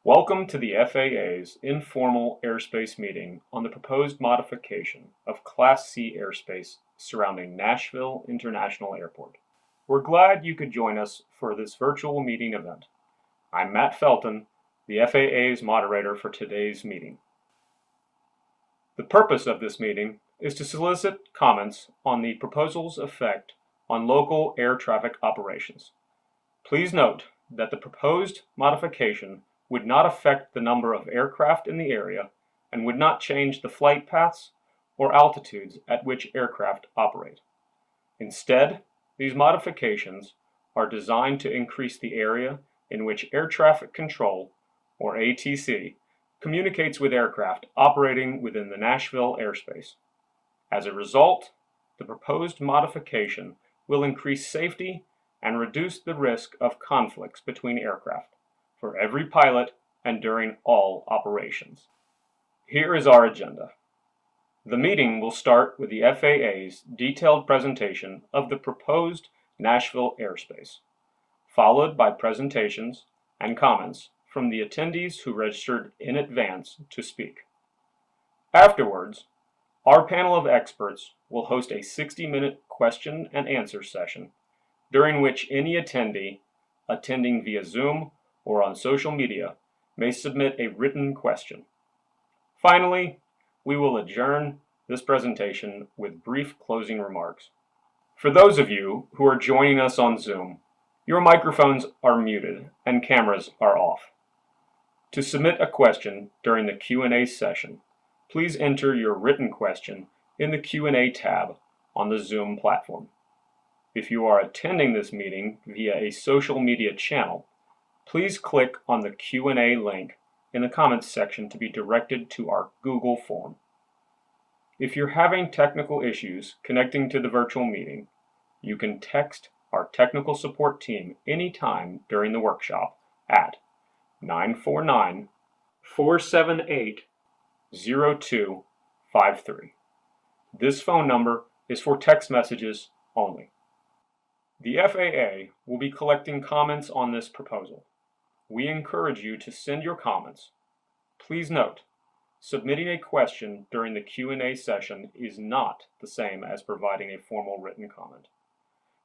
Welcome to the FAA's informal airspace meeting on the proposed modification of Class C airspace surrounding Nashville International Airport. We're glad you could join us for this virtual meeting event. I'm Matt Felton, the FAA's moderator for today's meeting. The purpose of this meeting is to solicit comments on the proposal's effect on local air traffic operations. Please note that the proposed modification would not affect the number of aircraft in the area and would not change the flight paths or altitudes at which aircraft operate. Instead, these modifications are designed to increase the area in which air traffic control, or ATC, communicates with aircraft operating within the Nashville airspace. As a result, the proposed modification will increase safety and reduce the risk of conflicts between aircraft for every pilot and during all operations. Here is our agenda. The meeting will start with the FAA's detailed presentation of the proposed Nashville airspace, followed by presentations and comments from the attendees who registered in advance to speak. Afterwards, our panel of experts will host a 60-minute question and answer session during which any attendee attending via Zoom or on social media may submit a written question. Finally, we will adjourn this presentation with brief closing remarks. For those of you who are joining us on Zoom, your microphones are muted and cameras are off. To submit a question during the Q&A session, please enter your written question in the Q&A tab on the Zoom platform. If you are attending this meeting via a social media channel, please click on the Q&A link in the comments section to be directed to our Google form. If you're having technical issues connecting to the virtual meeting, you can text our technical support team anytime during the workshop at 949-478-0253. This phone number is for text messages only. The FAA will be collecting comments on this proposal. We encourage you to send your comments. Please note, submitting a question during the Q&A session is not the same as providing a formal written comment.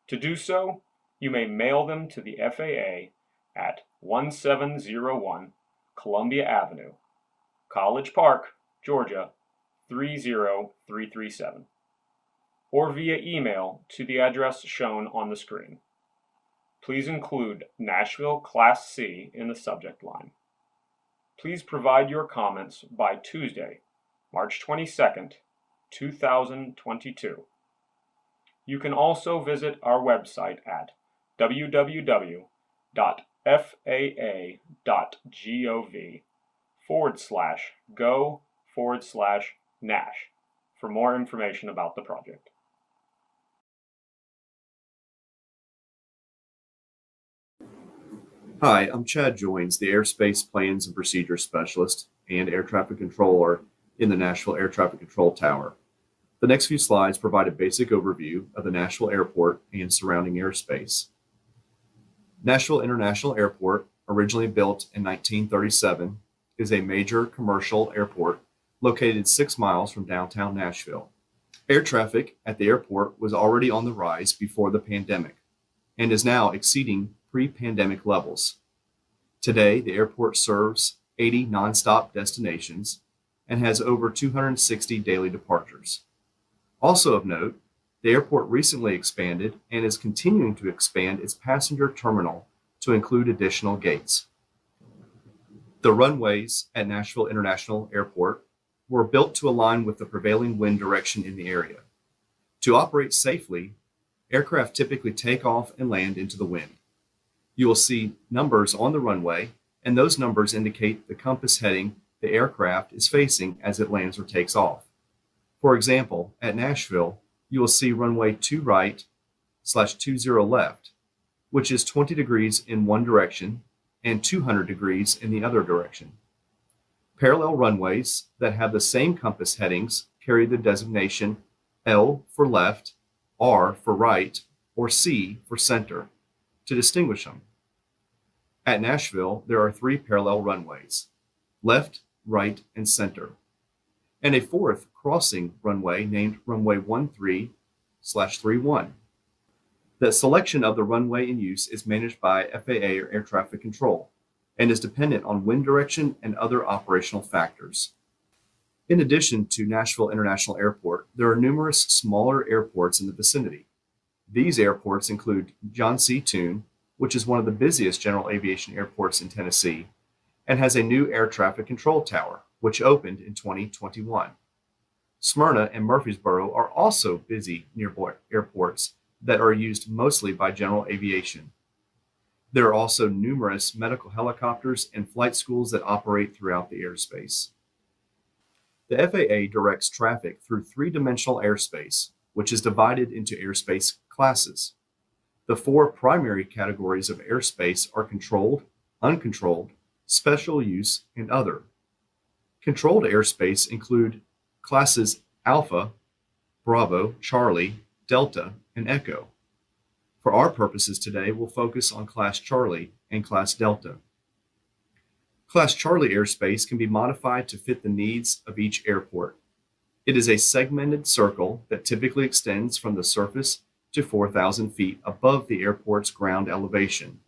To do so, you may mail them to the FAA at 1701 Columbia Avenue, College Park, Georgia 30337, or via email to the address shown on the screen. Please include Nashville Class C in the subject line. Please provide your comments by Tuesday, March 22nd, 2022. You can also visit our website at www.faa.gov/go/Nash for more information about the project. Hi, I'm Chad Joins, the Airspace Plans and Procedures Specialist and Air Traffic Controller in the Nashville Air Traffic Control Tower. The next few slides provide a basic overview of the Nashville Airport and surrounding airspace. Nashville International Airport, originally built in 1937, is a major commercial airport located 6 miles from downtown Nashville. Air traffic at the airport was already on the rise before the pandemic and is now exceeding pre-pandemic levels. Today, the airport serves 80 nonstop destinations and has over 260 daily departures. Also of note, the airport recently expanded and is continuing to expand its passenger terminal to include additional gates. The runways at Nashville International Airport were built to align with the prevailing wind direction in the area. To operate safely, aircraft typically take off and land into the wind. You will see numbers on the runway, and those numbers indicate the compass heading the aircraft is facing as it lands or takes off. For example, at Nashville, you will see runway 2 right/20 left, which is 20 degrees in one direction and 200 degrees in the other direction. Parallel runways that have the same compass headings carry the designation L for left, R for right, or C for center to distinguish them. At Nashville, there are 3 parallel runways: left, right, and center, and a 4th crossing runway named Runway 13/31. The selection of the runway in use is managed by FAA or Air Traffic Control and is dependent on wind direction and other operational factors. In addition to Nashville International Airport, there are numerous smaller airports in the vicinity. These airports include John C. Toon, which is one of the busiest general aviation airports in Tennessee, and has a new air traffic control tower, which opened in 2021. Smyrna and Murfreesboro are also busy nearby airports that are used mostly by general aviation. There are also numerous medical helicopters and flight schools that operate throughout the airspace. The FAA directs traffic through 3-dimensional airspace, which is divided into airspace classes. The 4 primary categories of airspace are controlled, uncontrolled, special use, and other. Controlled airspace include classes Alpha, Bravo, Charlie, Delta, and Echo. For our purposes today, we'll focus on Class Charlie and Class Delta. Class Charlie airspace can be modified to fit the needs of each airport. It is a segmented circle that typically extends from the surface to 4,000 feet above the airport's ground elevation.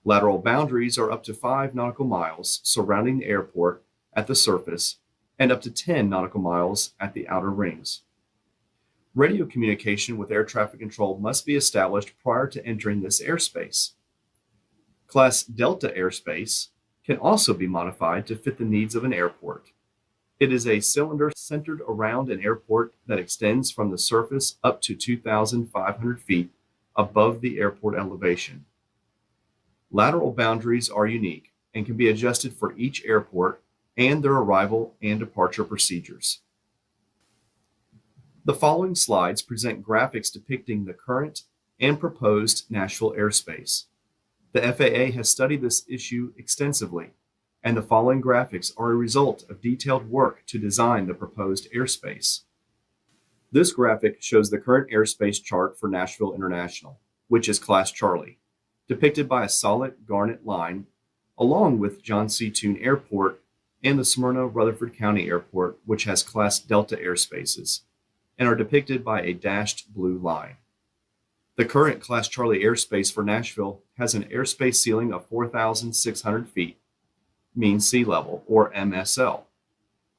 Lateral boundaries are up to 5 nautical miles surrounding the airport at the surface and up to 10 nautical miles at the outer rings. Radio communication with air traffic control must be established prior to entering this airspace. Class Delta airspace can also be modified to fit the needs of an airport. It is a cylinder centered around an airport that extends from the surface up to 2,500 feet above the airport elevation. Lateral boundaries are unique and can be adjusted for each airport and their arrival and departure procedures. The following slides present graphics depicting the current and proposed Nashville airspace. The FAA has studied this issue extensively, and the following graphics are a result of detailed work to design the proposed airspace. This graphic shows the current airspace chart for Nashville International, which is Class Charlie, depicted by a solid garnet line, along with John C. Toon Airport and the Smyrna Rutherford County Airport, which has Class Delta airspaces, and are depicted by a dashed blue line. The current Class Charlie airspace for Nashville has an airspace ceiling of 4,600 feet, mean sea level, or MSL.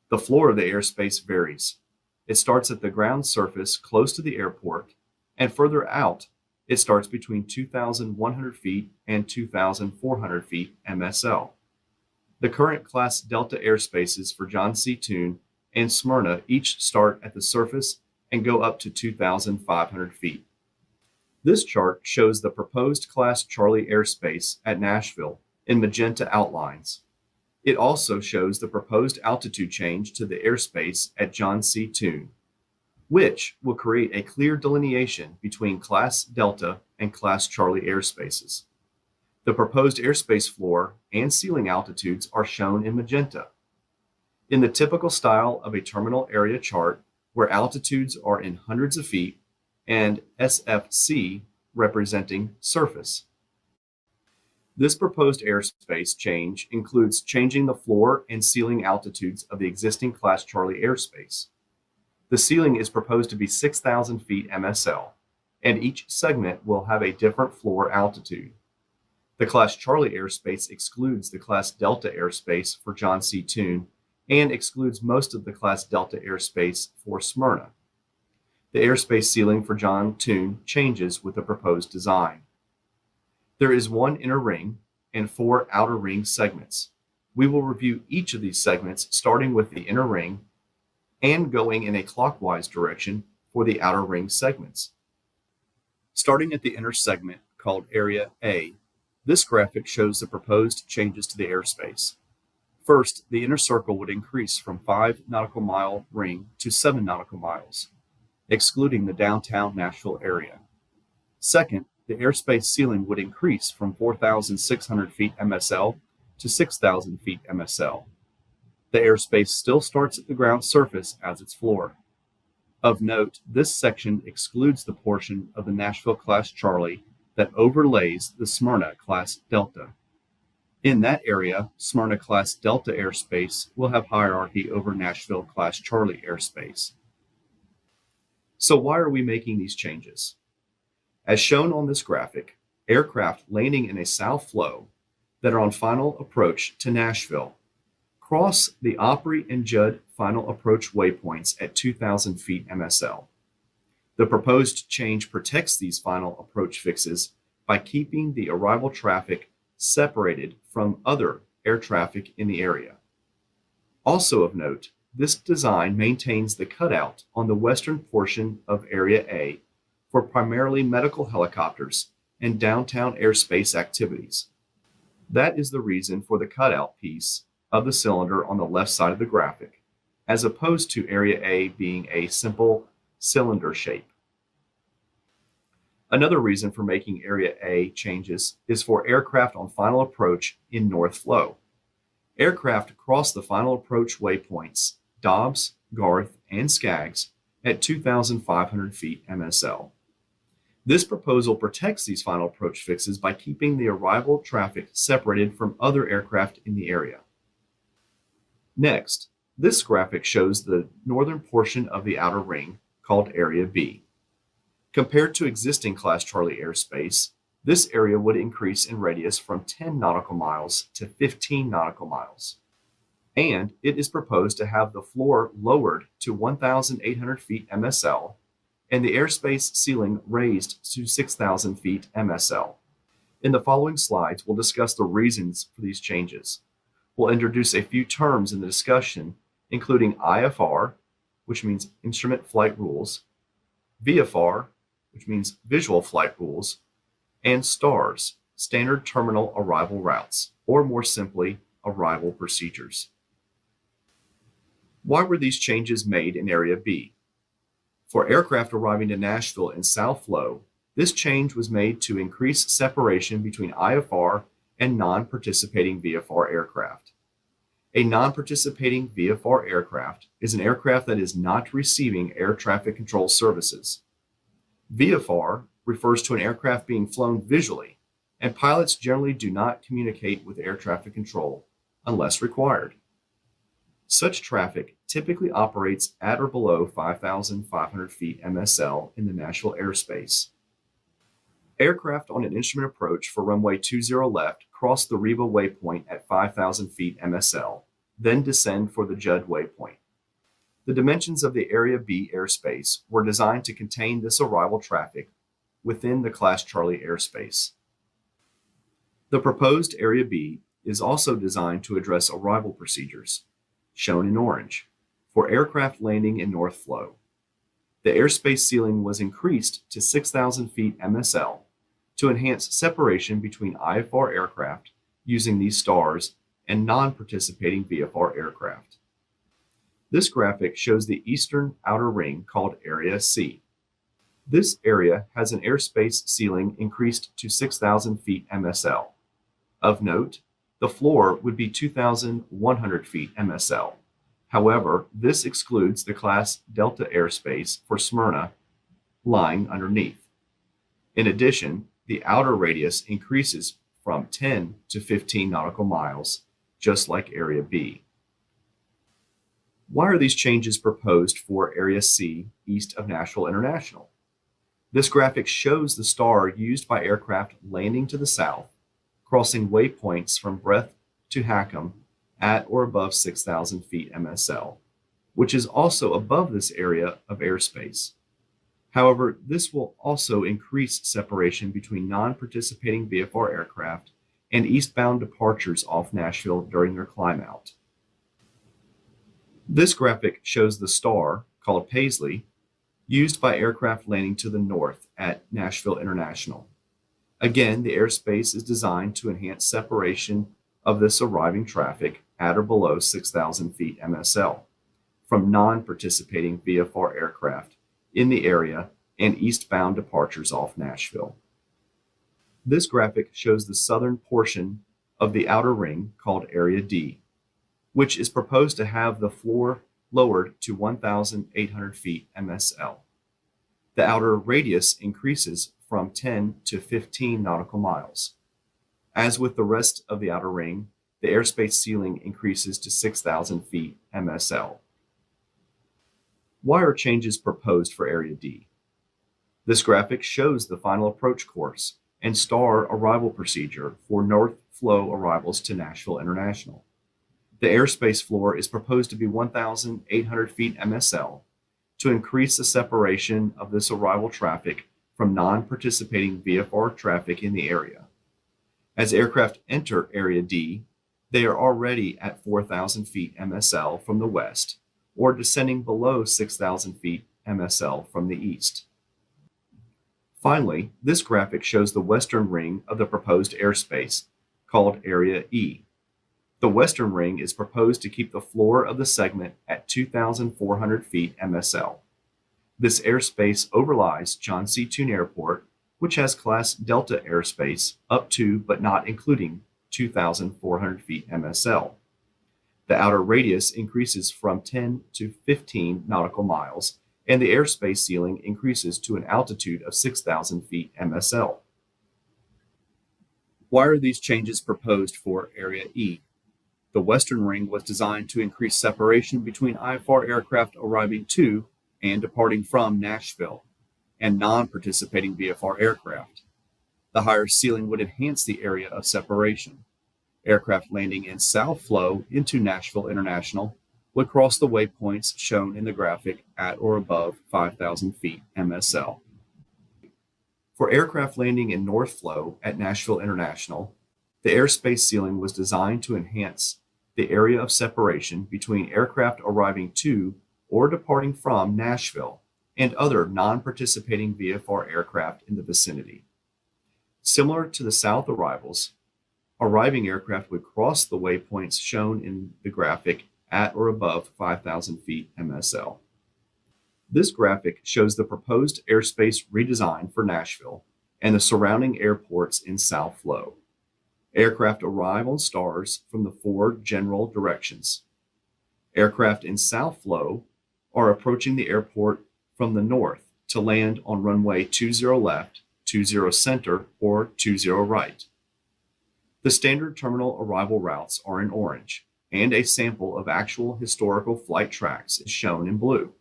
The floor of the airspace varies. It starts at the ground surface close to the airport, and further out, it starts between 2,100 feet and 2,400 feet MSL. The current Class Delta airspaces for John C. Toon and Smyrna each start at the surface and go up to 2,500 feet. This chart shows the proposed Class Charlie airspace at Nashville in magenta outlines. It also shows the proposed altitude change to the airspace at John C. Toon, which will create a clear delineation between Class Delta and Class Charlie airspaces. The proposed airspace floor and ceiling altitudes are shown in magenta. In the typical style of a terminal area chart, where altitudes are in hundreds of feet and SFC representing surface. This proposed airspace change includes changing the floor and ceiling altitudes of the existing Class Charlie airspace. The ceiling is proposed to be 6,000 feet MSL, and each segment will have a different floor altitude. The Class Charlie airspace excludes the Class Delta airspace for John C. Toon and excludes most of the Class Delta airspace for Smyrna. The airspace ceiling for John Toon changes with the proposed design. There is 1 inner ring and 4 outer ring segments. We will review each of these segments starting with the inner ring and going in a clockwise direction for the outer ring segments. Starting at the inner segment called Area A, this graphic shows the proposed changes to the airspace. First, the inner circle would increase from 5 nautical mile ring to 7 nautical miles, excluding the downtown Nashville area. Second, the airspace ceiling would increase from 4,600 feet MSL to 6,000 feet MSL. The airspace still starts at the ground surface as its floor. Of note, this section excludes the portion of the Nashville Class Charlie that overlays the Smyrna Class Delta, In that area, Smyrna class Delta airspace will have hierarchy over Nashville class Charlie airspace. So why are we making these changes? As shown on this graphic, aircraft landing in a south flow that are on final approach to Nashville cross the Opry and Judd final approach waypoints at 2,000 feet MSL. The proposed change protects these final approach fixes by keeping the arrival traffic separated from other air traffic in the area. Also of note, this design maintains the cutout on the western portion of Area A for primarily medical helicopters and downtown airspace activities. That is the reason for the cutout piece of the cylinder on the left side of the graphic, as opposed to Area A being a simple cylinder shape. Another reason for making Area A changes is for aircraft on final approach in north flow. Aircraft cross the final approach waypoints Dobbs, Garth, and Skaggs at 2,500 feet MSL. This proposal protects these final approach fixes by keeping the arrival traffic separated from other aircraft in the area. Next, this graphic shows the northern portion of the outer ring, called Area B. Compared to existing Class Charlie airspace, this area would increase in radius from 10 nautical miles to 15 nautical miles. And it is proposed to have the floor lowered to 1,800 feet MSL and the airspace ceiling raised to 6,000 feet MSL. In the following slides, we'll discuss the reasons for these changes. We'll introduce a few terms in the discussion, including IFR, which means Instrument Flight Rules, VFR, which means Visual Flight Rules, and STARS, Standard Terminal Arrival Routes, or more simply, Arrival Procedures. Why were these changes made in Area B? For aircraft arriving to Nashville in South Flow, this change was made to increase separation between IFR and non-participating VFR aircraft. A non-participating VFR aircraft is an aircraft that is not receiving air traffic control services. VFR refers to an aircraft being flown visually, and pilots generally do not communicate with air traffic control unless required. Such traffic typically operates at or below 5,500 feet MSL in the Nashville airspace. Aircraft on an instrument approach for runway 20 left cross the Reba waypoint at 5,000 feet MSL, then descend for the Judd waypoint. The dimensions of the Area B airspace were designed to contain this arrival traffic within the Class Charlie airspace. The proposed Area B is also designed to address arrival procedures, shown in orange, for aircraft landing in North Flow. The airspace ceiling was increased to 6,000 feet MSL to enhance separation between IFR aircraft using these stars and non-participating VFR aircraft. This graphic shows the eastern outer ring called Area C. This area has an airspace ceiling increased to 6,000 feet MSL. Of note, the floor would be 2,100 feet MSL. However, this excludes the Class Delta airspace for Smyrna lying underneath. In addition, the outer radius increases from 10 to 15 nautical miles, just like Area B. Why are these changes proposed for Area C east of Nashville International? This graphic shows the star used by aircraft landing to the south, crossing waypoints from Breath to Hackham at or above 6,000 feet MSL, which is also above this area of airspace. However, this will also increase separation between non-participating VFR aircraft and eastbound departures off Nashville during their climb out. This graphic shows the star, called Paisley, used by aircraft landing to the north at Nashville International. Again, the airspace is designed to enhance separation of this arriving traffic at or below 6,000 feet MSL from non-participating VFR aircraft in the area and eastbound departures off Nashville. This graphic shows the southern portion of the outer ring called Area D, which is proposed to have the floor lowered to 1,800 feet MSL. The outer radius increases from 10 to 15 nautical miles. As with the rest of the outer ring, the airspace ceiling increases to 6,000 feet MSL. Why are changes proposed for Area D? This graphic shows the final approach course and star arrival procedure for north flow arrivals to Nashville International. The airspace floor is proposed to be 1,800 feet MSL to increase the separation of this arrival traffic from non-participating VFR traffic in the area. As aircraft enter Area D, they are already at 4,000 feet MSL from the west, or descending below 6,000 feet MSL from the east. Finally, this graphic shows the western ring of the proposed airspace, called Area E. The western ring is proposed to keep the floor of the segment at 2,400 feet MSL. This airspace overlies John C. Toon Airport, which has Class Delta airspace up to but not including 2,400 feet MSL. The outer radius increases from 10 to 15 nautical miles, and the airspace ceiling increases to an altitude of 6,000 feet MSL. Why are these changes proposed for Area E? The western ring was designed to increase separation between IFR aircraft arriving to and departing from Nashville and non-participating VFR aircraft. The higher ceiling would enhance the area of separation. Aircraft landing in south flow into Nashville International would cross the waypoints shown in the graphic at or above 5,000 feet MSL. For aircraft landing in north flow at Nashville International, the airspace ceiling was designed to enhance the area of separation between aircraft arriving to or departing from Nashville and other non-participating VFR aircraft in the vicinity. Similar to the south arrivals, arriving aircraft would cross the waypoints shown in the graphic at or above 5,000 feet MSL. This graphic shows the proposed airspace redesign for Nashville and the surrounding airports in south flow. Aircraft arrive on stars from the four general directions. Aircraft in south flow are approaching the airport from the north to land on runway 20 left, 20 center, or 20 right. The standard terminal arrival routes are in orange, and a sample of actual historical flight tracks is shown in blue.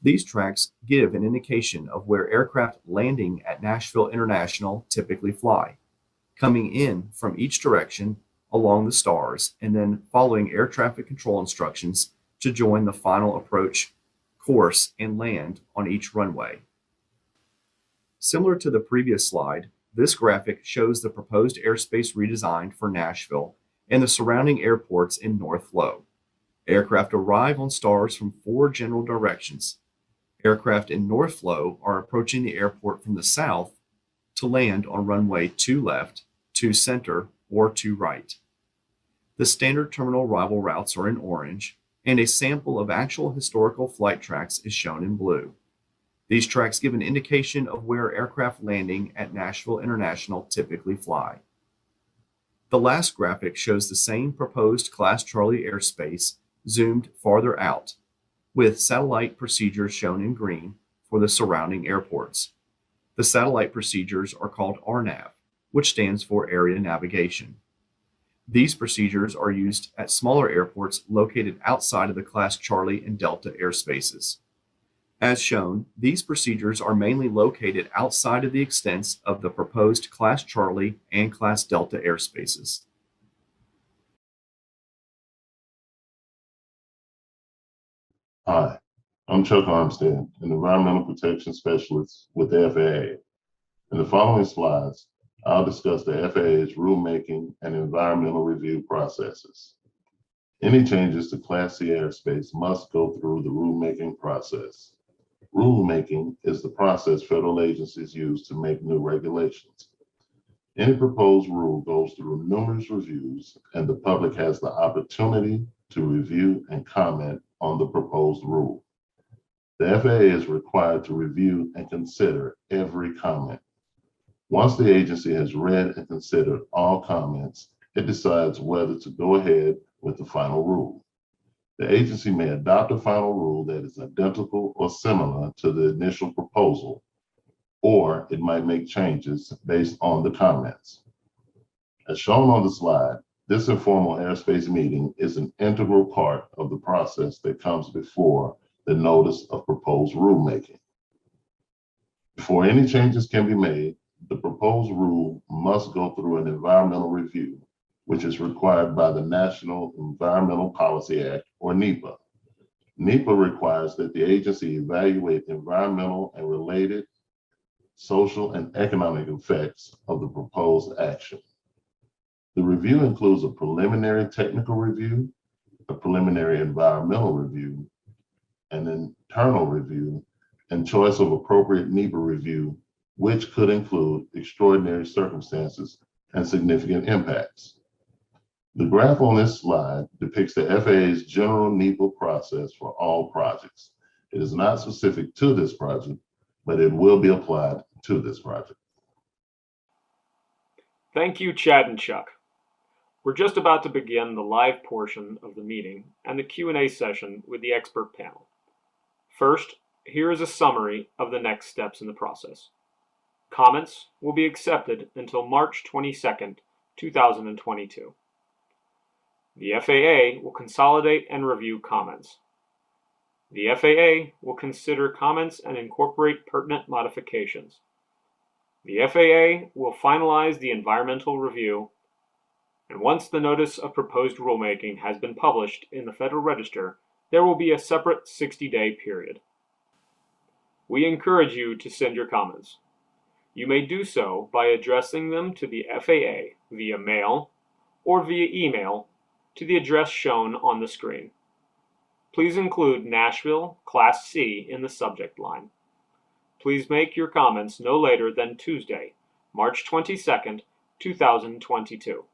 These tracks give an indication of where aircraft landing at Nashville International typically fly, coming in from each direction along the stars and then following air traffic control instructions to join the final approach course and land on each runway. Similar to the previous slide, this graphic shows the proposed airspace redesign for Nashville and the surrounding airports in north flow. Aircraft arrive on stars from four general directions. Aircraft in north flow are approaching the airport from the south to land on runway 2 left, 2 center, or 2 right. The standard terminal arrival routes are in orange, and a sample of actual historical flight tracks is shown in blue. These tracks give an indication of where aircraft landing at Nashville International typically fly. The last graphic shows the same proposed Class Charlie airspace zoomed farther out, with satellite procedures shown in green for the surrounding airports. The satellite procedures are called RNAV, which stands for Area Navigation. These procedures are used at smaller airports located outside of the Class Charlie and Delta airspaces. As shown, these procedures are mainly located outside of the extents of the proposed Class Charlie and Class Delta airspaces. Hi, I'm Chuck Armstead, an Environmental Protection Specialist with the FAA. In the following slides, I'll discuss the FAA's rulemaking and environmental review processes. Any changes to Class C airspace must go through the rulemaking process. Rulemaking is the process federal agencies use to make new regulations. Any proposed rule goes through numerous reviews, and the public has the opportunity to review and comment on the proposed rule. The FAA is required to review and consider every comment. Once the agency has read and considered all comments, it decides whether to go ahead with the final rule. The agency may adopt a final rule that is identical or similar to the initial proposal, or it might make changes based on the comments. As shown on the slide, this informal airspace meeting is an integral part of the process that comes before the notice of proposed rulemaking. Before any changes can be made, the proposed rule must go through an environmental review, which is required by the National Environmental Policy Act, or NEPA. NEPA requires that the agency evaluate environmental and related social and economic effects of the proposed action. The review includes a preliminary technical review, a preliminary environmental review, an internal review, and choice of appropriate NEPA review, which could include extraordinary circumstances and significant impacts. The graph on this slide depicts the FAA's general NEPA process for all projects. It is not specific to this project, but it will be applied to this project. Thank you, Chad and Chuck. We're just about to begin the live portion of the meeting and the Q&A session with the expert panel. First, here is a summary of the next steps in the process. Comments will be accepted until March 22nd, 2022. The FAA will consolidate and review comments. The FAA will consider comments and incorporate pertinent modifications. The FAA will finalize the environmental review, and once the notice of proposed rulemaking has been published in the Federal Register, there will be a separate 60-day period. We encourage you to send your comments. You may do so by addressing them to the FAA via mail or via email to the address shown on the screen. Please include Nashville Class C in the subject line. Please make your comments no later than Tuesday, March 22nd, 2022.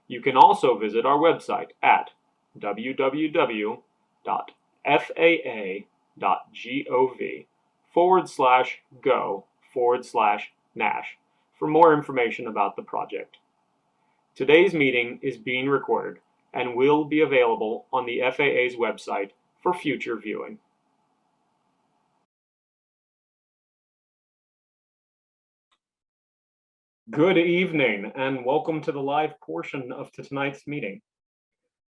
You can also visit our website at www.faa.gov/go/Nash for more information about the project. Today's meeting is being recorded and will be available on the FAA's website for future viewing. Good evening and welcome to the live portion of tonight's meeting.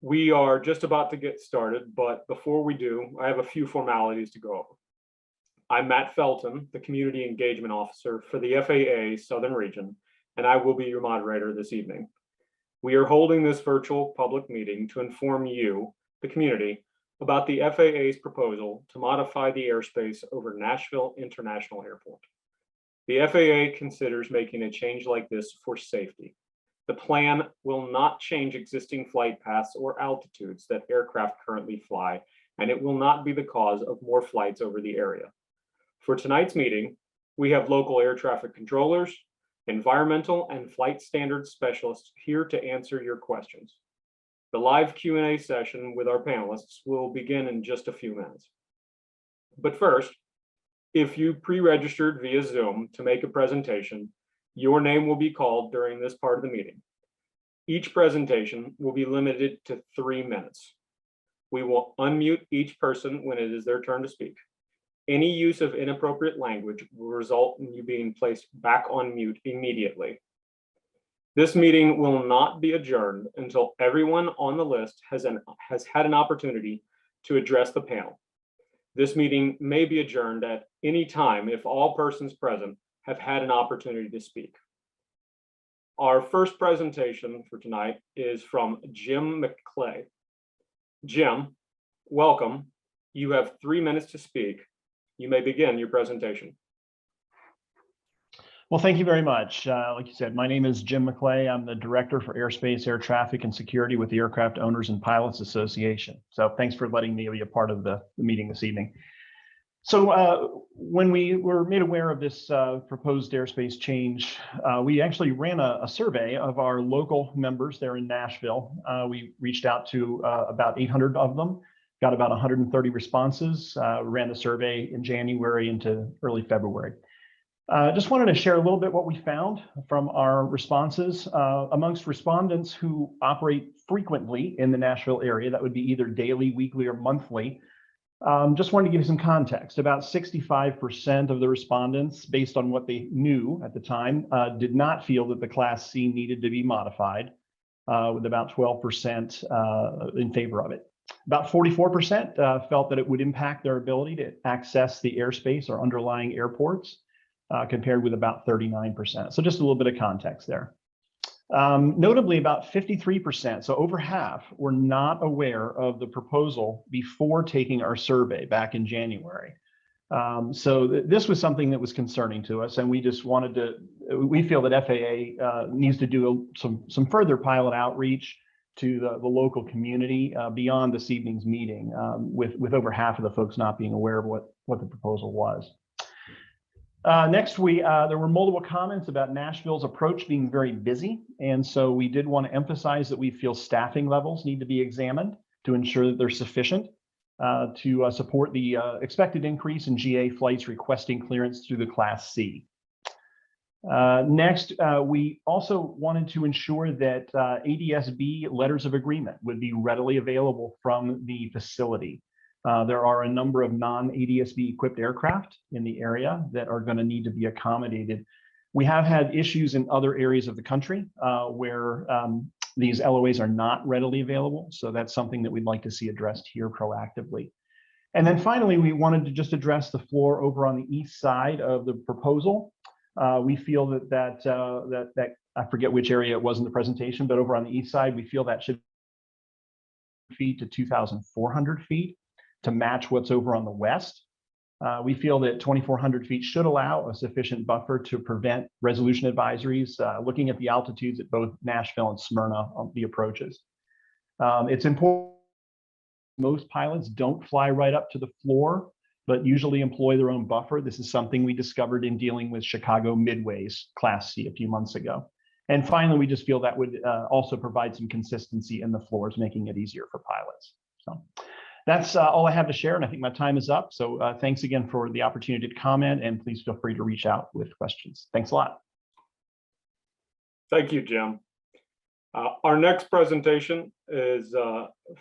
We are just about to get started, but before we do, I have a few formalities to go over. I'm Matt Felton, the Community Engagement Officer for the FAA Southern Region, and I will be your moderator this evening. We are holding this virtual public meeting to inform you, the community, about the FAA's proposal to modify the airspace over Nashville International Airport. The FAA considers making a change like this for safety. The plan will not change existing flight paths or altitudes that aircraft currently fly, and it will not be the cause of more flights over the area. For tonight's meeting, we have local air traffic controllers, environmental and flight standards specialists here to answer your questions. The live Q&A session with our panelists will begin in just a few minutes. But first, if you pre-registered via Zoom to make a presentation, your name will be called during this part of the meeting. Each presentation will be limited to 3 minutes. We will unmute each person when it is their turn to speak. Any use of inappropriate language will result in you being placed back on mute immediately. This meeting will not be adjourned until everyone on the list has had an opportunity to address the panel. This meeting may be adjourned at any time if all persons present have had an opportunity to speak. Our first presentation for tonight is from Jim McClay. Jim, welcome. You have 3 minutes to speak. You may begin your presentation. Well, thank you very much. Like you said, my name is Jim McClay. I'm the Director for Airspace, Air Traffic, and Security with the Aircraft Owners and Pilots Association. So thanks for letting me be a part of the meeting this evening. So when we were made aware of this proposed airspace change, we actually ran a survey of our local members there in Nashville. We reached out to about 800 of them, got about 130 responses, ran the survey in January into early February. Just wanted to share a little bit what we found from our responses. Amongst respondents who operate frequently in the Nashville area, that would be either daily, weekly, or monthly, Just wanted to give you some context. About 65% of the respondents, based on what they knew at the time, did not feel that the Class C needed to be modified, with about 12% in favor of it. About 44% felt that it would impact their ability to access the airspace or underlying airports, compared with about 39%. So just a little bit of context there. Notably, about 53%, so over half, were not aware of the proposal before taking our survey back in January. This was something that was concerning to us, and we just wanted to, we feel that FAA needs to do some further pilot outreach to the local community beyond this evening's meeting, with over half of the folks not being aware of what the proposal was. Next, there were multiple comments about Nashville's approach being very busy. And so we did want to emphasize that we feel staffing levels need to be examined to ensure that they're sufficient to support the expected increase in GA flights requesting clearance through the Class C. Next, we also wanted to ensure that ADS-B letters of agreement would be readily available from the facility. There are a number of non-ADS-B equipped aircraft in the area that are going to need to be accommodated. We have had issues in other areas of the country where these LOAs are not readily available. So that's something that we'd like to see addressed here proactively. And then finally, we wanted to just address the floor over on the east side of the proposal. We feel that I forget which area it was in the presentation, but over on the east side, we feel that should feet to 2,400 feet. To match what's over on the west. We feel that 2,400 feet should allow a sufficient buffer to prevent resolution advisories, looking at the altitudes at both Nashville and Smyrna on the approaches. It's important. Most pilots don't fly right up to the floor, but usually employ their own buffer. This is something we discovered in dealing with Chicago Midway's Class C a few months ago. And finally, we just feel that would also provide some consistency in the floors, making it easier for pilots. So that's all I have to share, and I think my time is up. So thanks again for the opportunity to comment, and please feel free to reach out with questions. Thanks a lot. Thank you, Jim. Our next presentation is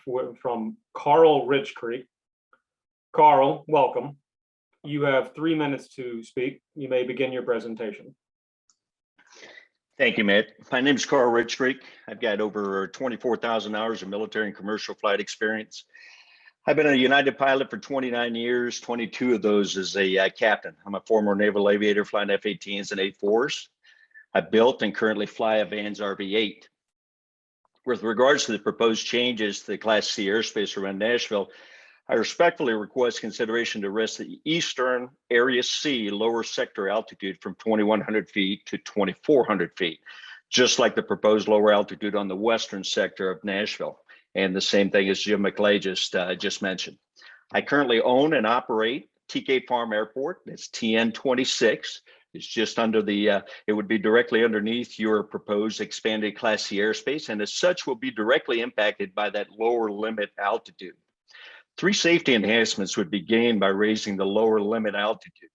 from Carl Richcreek. Carl, welcome. You have 3 minutes to speak. You may begin your presentation. Thank you, Matt. My name is Carl Richcreek. I've got over 24,000 hours of military and commercial flight experience. I've been a United pilot for 29 years, 22 of those as a captain. I'm a former naval aviator flying F-18s and A-4s. I built and currently fly a Vans RV-8. With regards to the proposed changes to the Class C airspace around Nashville, I respectfully request consideration to rest the Eastern Area C lower sector altitude from 2,100 feet to 2,400 feet, just like the proposed lower altitude on the Western sector of Nashville. And the same thing as Jim McClay just mentioned. I currently own and operate TK Farm Airport. It's TN26. It's just under the, it would be directly underneath your proposed expanded Class C airspace, and as such will be directly impacted by that lower limit altitude. 3 safety enhancements would be gained by raising the lower limit altitude.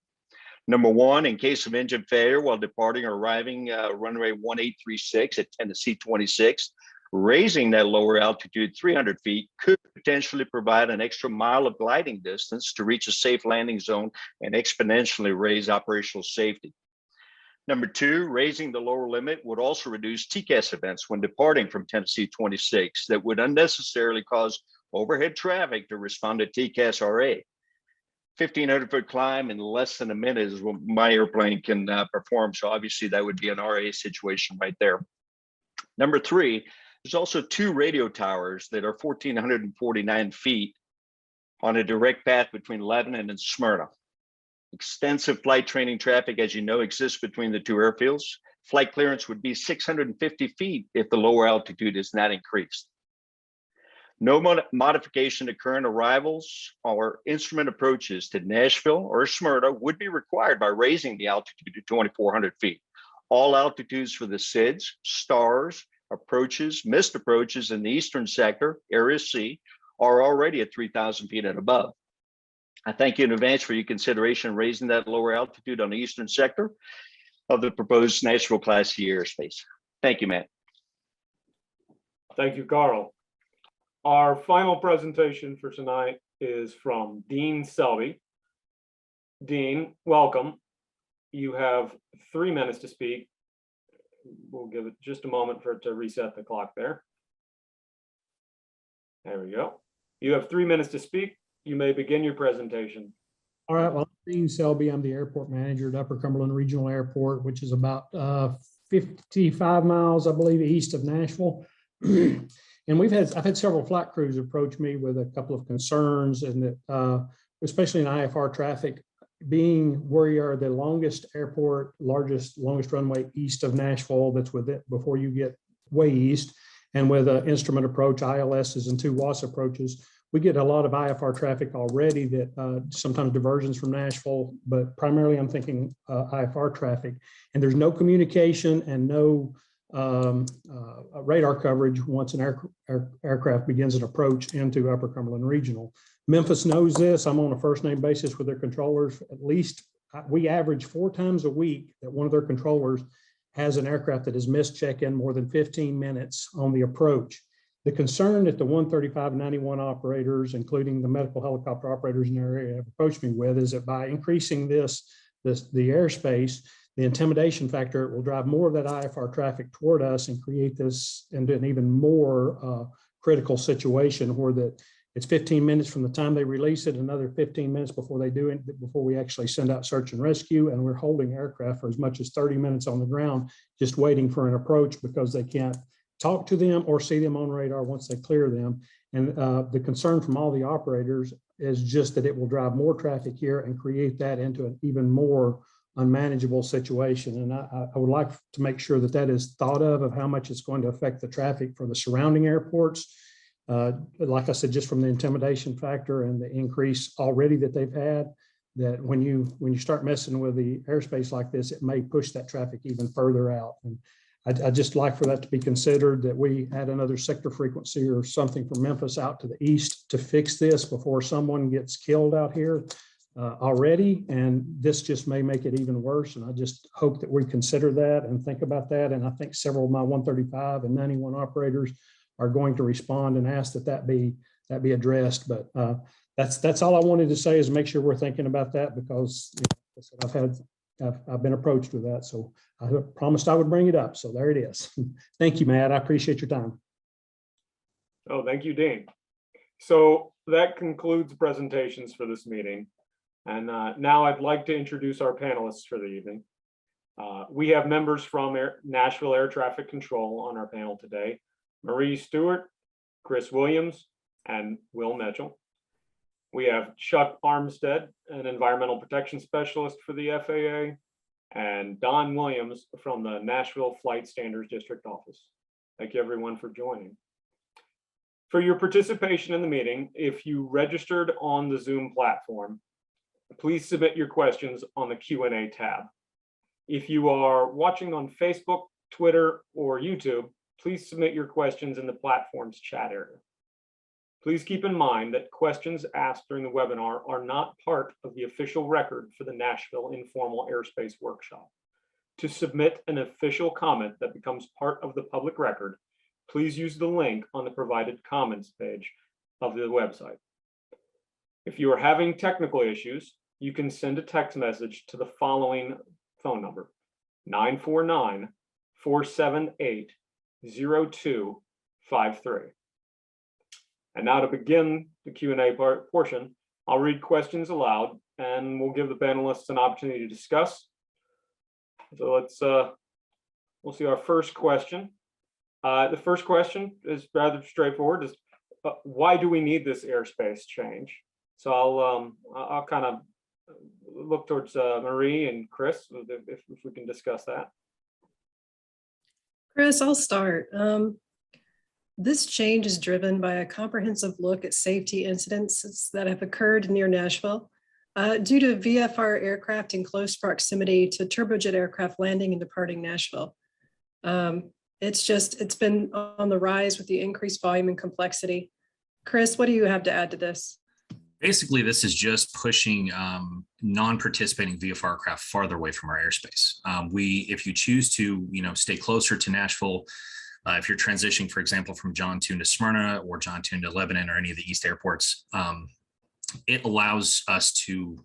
Number 1, in case of engine failure while departing or arriving runway 1836 at Tennessee 26, raising that lower altitude 300 feet could potentially provide an extra mile of gliding distance to reach a safe landing zone and exponentially raise operational safety. Number 2, raising the lower limit would also reduce TCAS events when departing from Tennessee 26 that would unnecessarily cause overhead traffic to respond to TCAS RA. 1,500-foot climb in less than a minute is what my airplane can perform. So obviously that would be an RA situation right there. Number 3, there's also 2 radio towers that are 1,449 feet on a direct path between Lebanon and Smyrna. Extensive flight training traffic, as you know, exists between the 2 airfields. Flight clearance would be 650 feet if the lower altitude is not increased. No modification to current arrivals or instrument approaches to Nashville or Smyrna would be required by raising the altitude to 2,400 feet. All altitudes for the SIDS, STARS, approaches, missed approaches in the eastern sector, Area C, are already at 3,000 feet and above. I thank you in advance for your consideration raising that lower altitude on the eastern sector of the proposed Nashville Class C airspace. Thank you, Matt. Thank you, Carl. Our final presentation for tonight is from Dean Selby. Dean, welcome. You have 3 minutes to speak. We'll give it just a moment for it to reset the clock there. There we go. You have 3 minutes to speak. You may begin your presentation. All right, well, I'm Dean Selby. I'm the airport manager at Upper Cumberland Regional Airport, which is about 55 miles, I believe, east of Nashville. And I've had several flight crews approach me with a couple of concerns, and that especially in IFR traffic, being where you are the longest airport, longest runway east of Nashville, that's with it before you get way east, and with an instrument approach, ILSs and 2 WAS approaches, we get a lot of IFR traffic already that sometimes diversions from Nashville, but primarily I'm thinking IFR traffic. And there's no communication and no radar coverage once an aircraft begins an approach into Upper Cumberland Regional. Memphis knows this. I'm on a first name basis with their controllers. At least we average 4 times a week that one of their controllers has an aircraft that has missed check-in more than 15 minutes on the approach. The concern that the 135 and 91 operators, including the medical helicopter operators in their area, have approached me with is that by increasing the airspace, the intimidation factor, it will drive more of that IFR traffic toward us and create this into an even more critical situation where it's 15 minutes from the time they release it, another 15 minutes before they do it, before we actually send out search and rescue. And we're holding aircraft for as much as 30 minutes on the ground, just waiting for an approach because they can't talk to them or see them on radar once they clear them. And the concern from all the operators is just that it will drive more traffic here and create that into an even more unmanageable situation. And I would like to make sure that that is thought of how much it's going to affect the traffic for the surrounding airports. Like I said, just from the intimidation factor and the increase already that they've had, that when you start messing with the airspace like this, it may push that traffic even further out. And I'd just like for that to be considered, that we add another sector frequency or something from Memphis out to the east to fix this before someone gets killed out here already. And this just may make it even worse. And I just hope that we consider that and think about that. And I think several of my 135 and 91 operators are going to respond and ask that be addressed. But that's all I wanted to say, is make sure we're thinking about that, because I've been approached with that. So I promised I would bring it up. So there it is. Thank you, Matt. I appreciate your time. Oh, thank you, Dean. So that concludes presentations for this meeting. And now I'd like to introduce our panelists for the evening. We have members from Nashville Air Traffic Control on our panel today: Marie Stewart, Chris Williams, and Will Mitchell. We have Chuck Armstead, an environmental protection specialist for the FAA, and Don Williams from the Nashville Flight Standards District Office. Thank you, everyone, for joining. For your participation in the meeting, if you registered on the Zoom platform, please submit your questions on the Q&A tab. If you are watching on Facebook, Twitter, or YouTube, please submit your questions in the platform's chat area. Please keep in mind that questions asked during the webinar are not part of the official record for the Nashville Informal Airspace Workshop. To submit an official comment that becomes part of the public record, please use the link on the provided comments page of the website. If you are having technical issues, you can send a text message to the following phone number: 949-478-0253. And now, to begin the Q&A portion, I'll read questions aloud and we'll give the panelists an opportunity to discuss. So we'll see our first question. The first question is rather straightforward: why do we need this airspace change? So I'll kind of look towards Marie and Chris, if we can discuss that. Chris, I'll start. This change is driven by a comprehensive look at safety incidents that have occurred near Nashville due to VFR aircraft in close proximity to turbojet aircraft landing and departing Nashville. It's been on the rise with the increased volume and complexity. Chris, what do you have to add to this? Basically, this is just pushing non-participating VFR aircraft farther away from our airspace. If you choose to, stay closer to Nashville, if you're transitioning, for example, from John Tune to Smyrna or John Tune to Lebanon or any of the East airports, it allows us to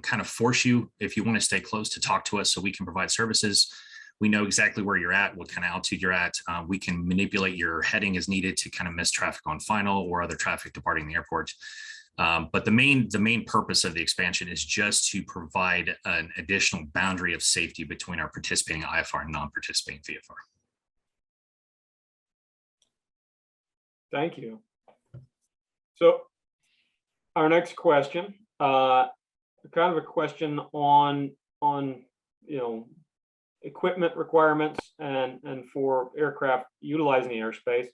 kind of force you, if you want to stay close, to talk to us so we can provide services. We know exactly where you're at, what kind of altitude you're at. We can manipulate your heading as needed to kind of miss traffic on final or other traffic departing the airport. But the main purpose of the expansion is just to provide an additional boundary of safety between our participating IFR and non-participating VFR. Thank you. So our next question, kind of a question on equipment requirements and for aircraft utilizing the airspace.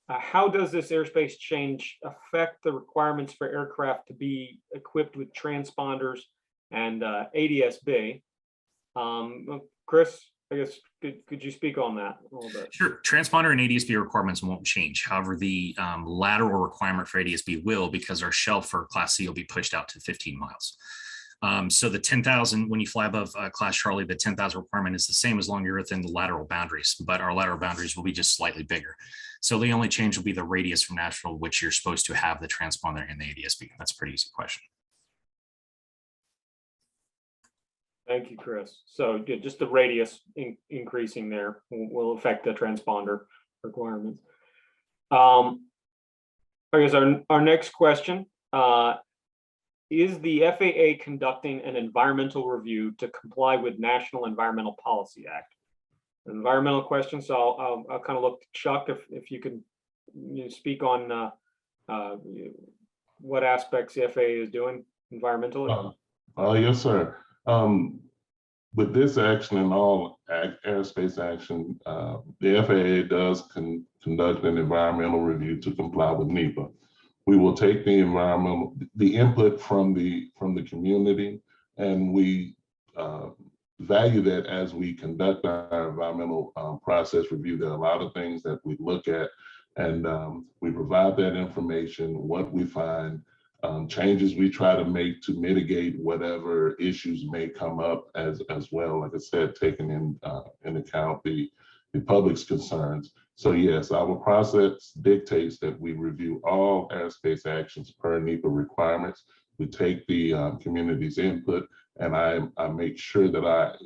How does this airspace change affect the requirements for aircraft to be equipped with transponders and ADS-B? Chris, I guess, could you speak on that a little bit? Sure. Transponder and ADS-B requirements won't change. However, the lateral requirement for ADS-B will, because our shelf for Class C will be pushed out to 15 miles. So the 10,000, when you fly above Class Charlie, the 10,000 requirement is the same as long as you're within the lateral boundaries, but our lateral boundaries will be just slightly bigger. So the only change will be the radius from Nashville, which you're supposed to have the transponder and the ADS-B. That's a pretty easy question. Thank you, Chris. So just the radius increasing there will affect the transponder requirements. I guess our next question, is the FAA conducting an environmental review to comply with National Environmental Policy Act? An environmental question, so I'll kind of look to Chuck if you can speak on what aspects the FAA is doing environmentally. Yes, sir. With this action and all airspace action, the FAA does conduct an environmental review to comply with NEPA. We will take the input from the community, and we value that as we conduct our environmental process review. There are a lot of things that we look at, and we provide that information, what we find, changes we try to make to mitigate whatever issues may come up as well. Like I said, taking in account the public's concerns. So yes, our process dictates that we review all airspace actions per NEPA requirements. We take the community's input, and I make sure that I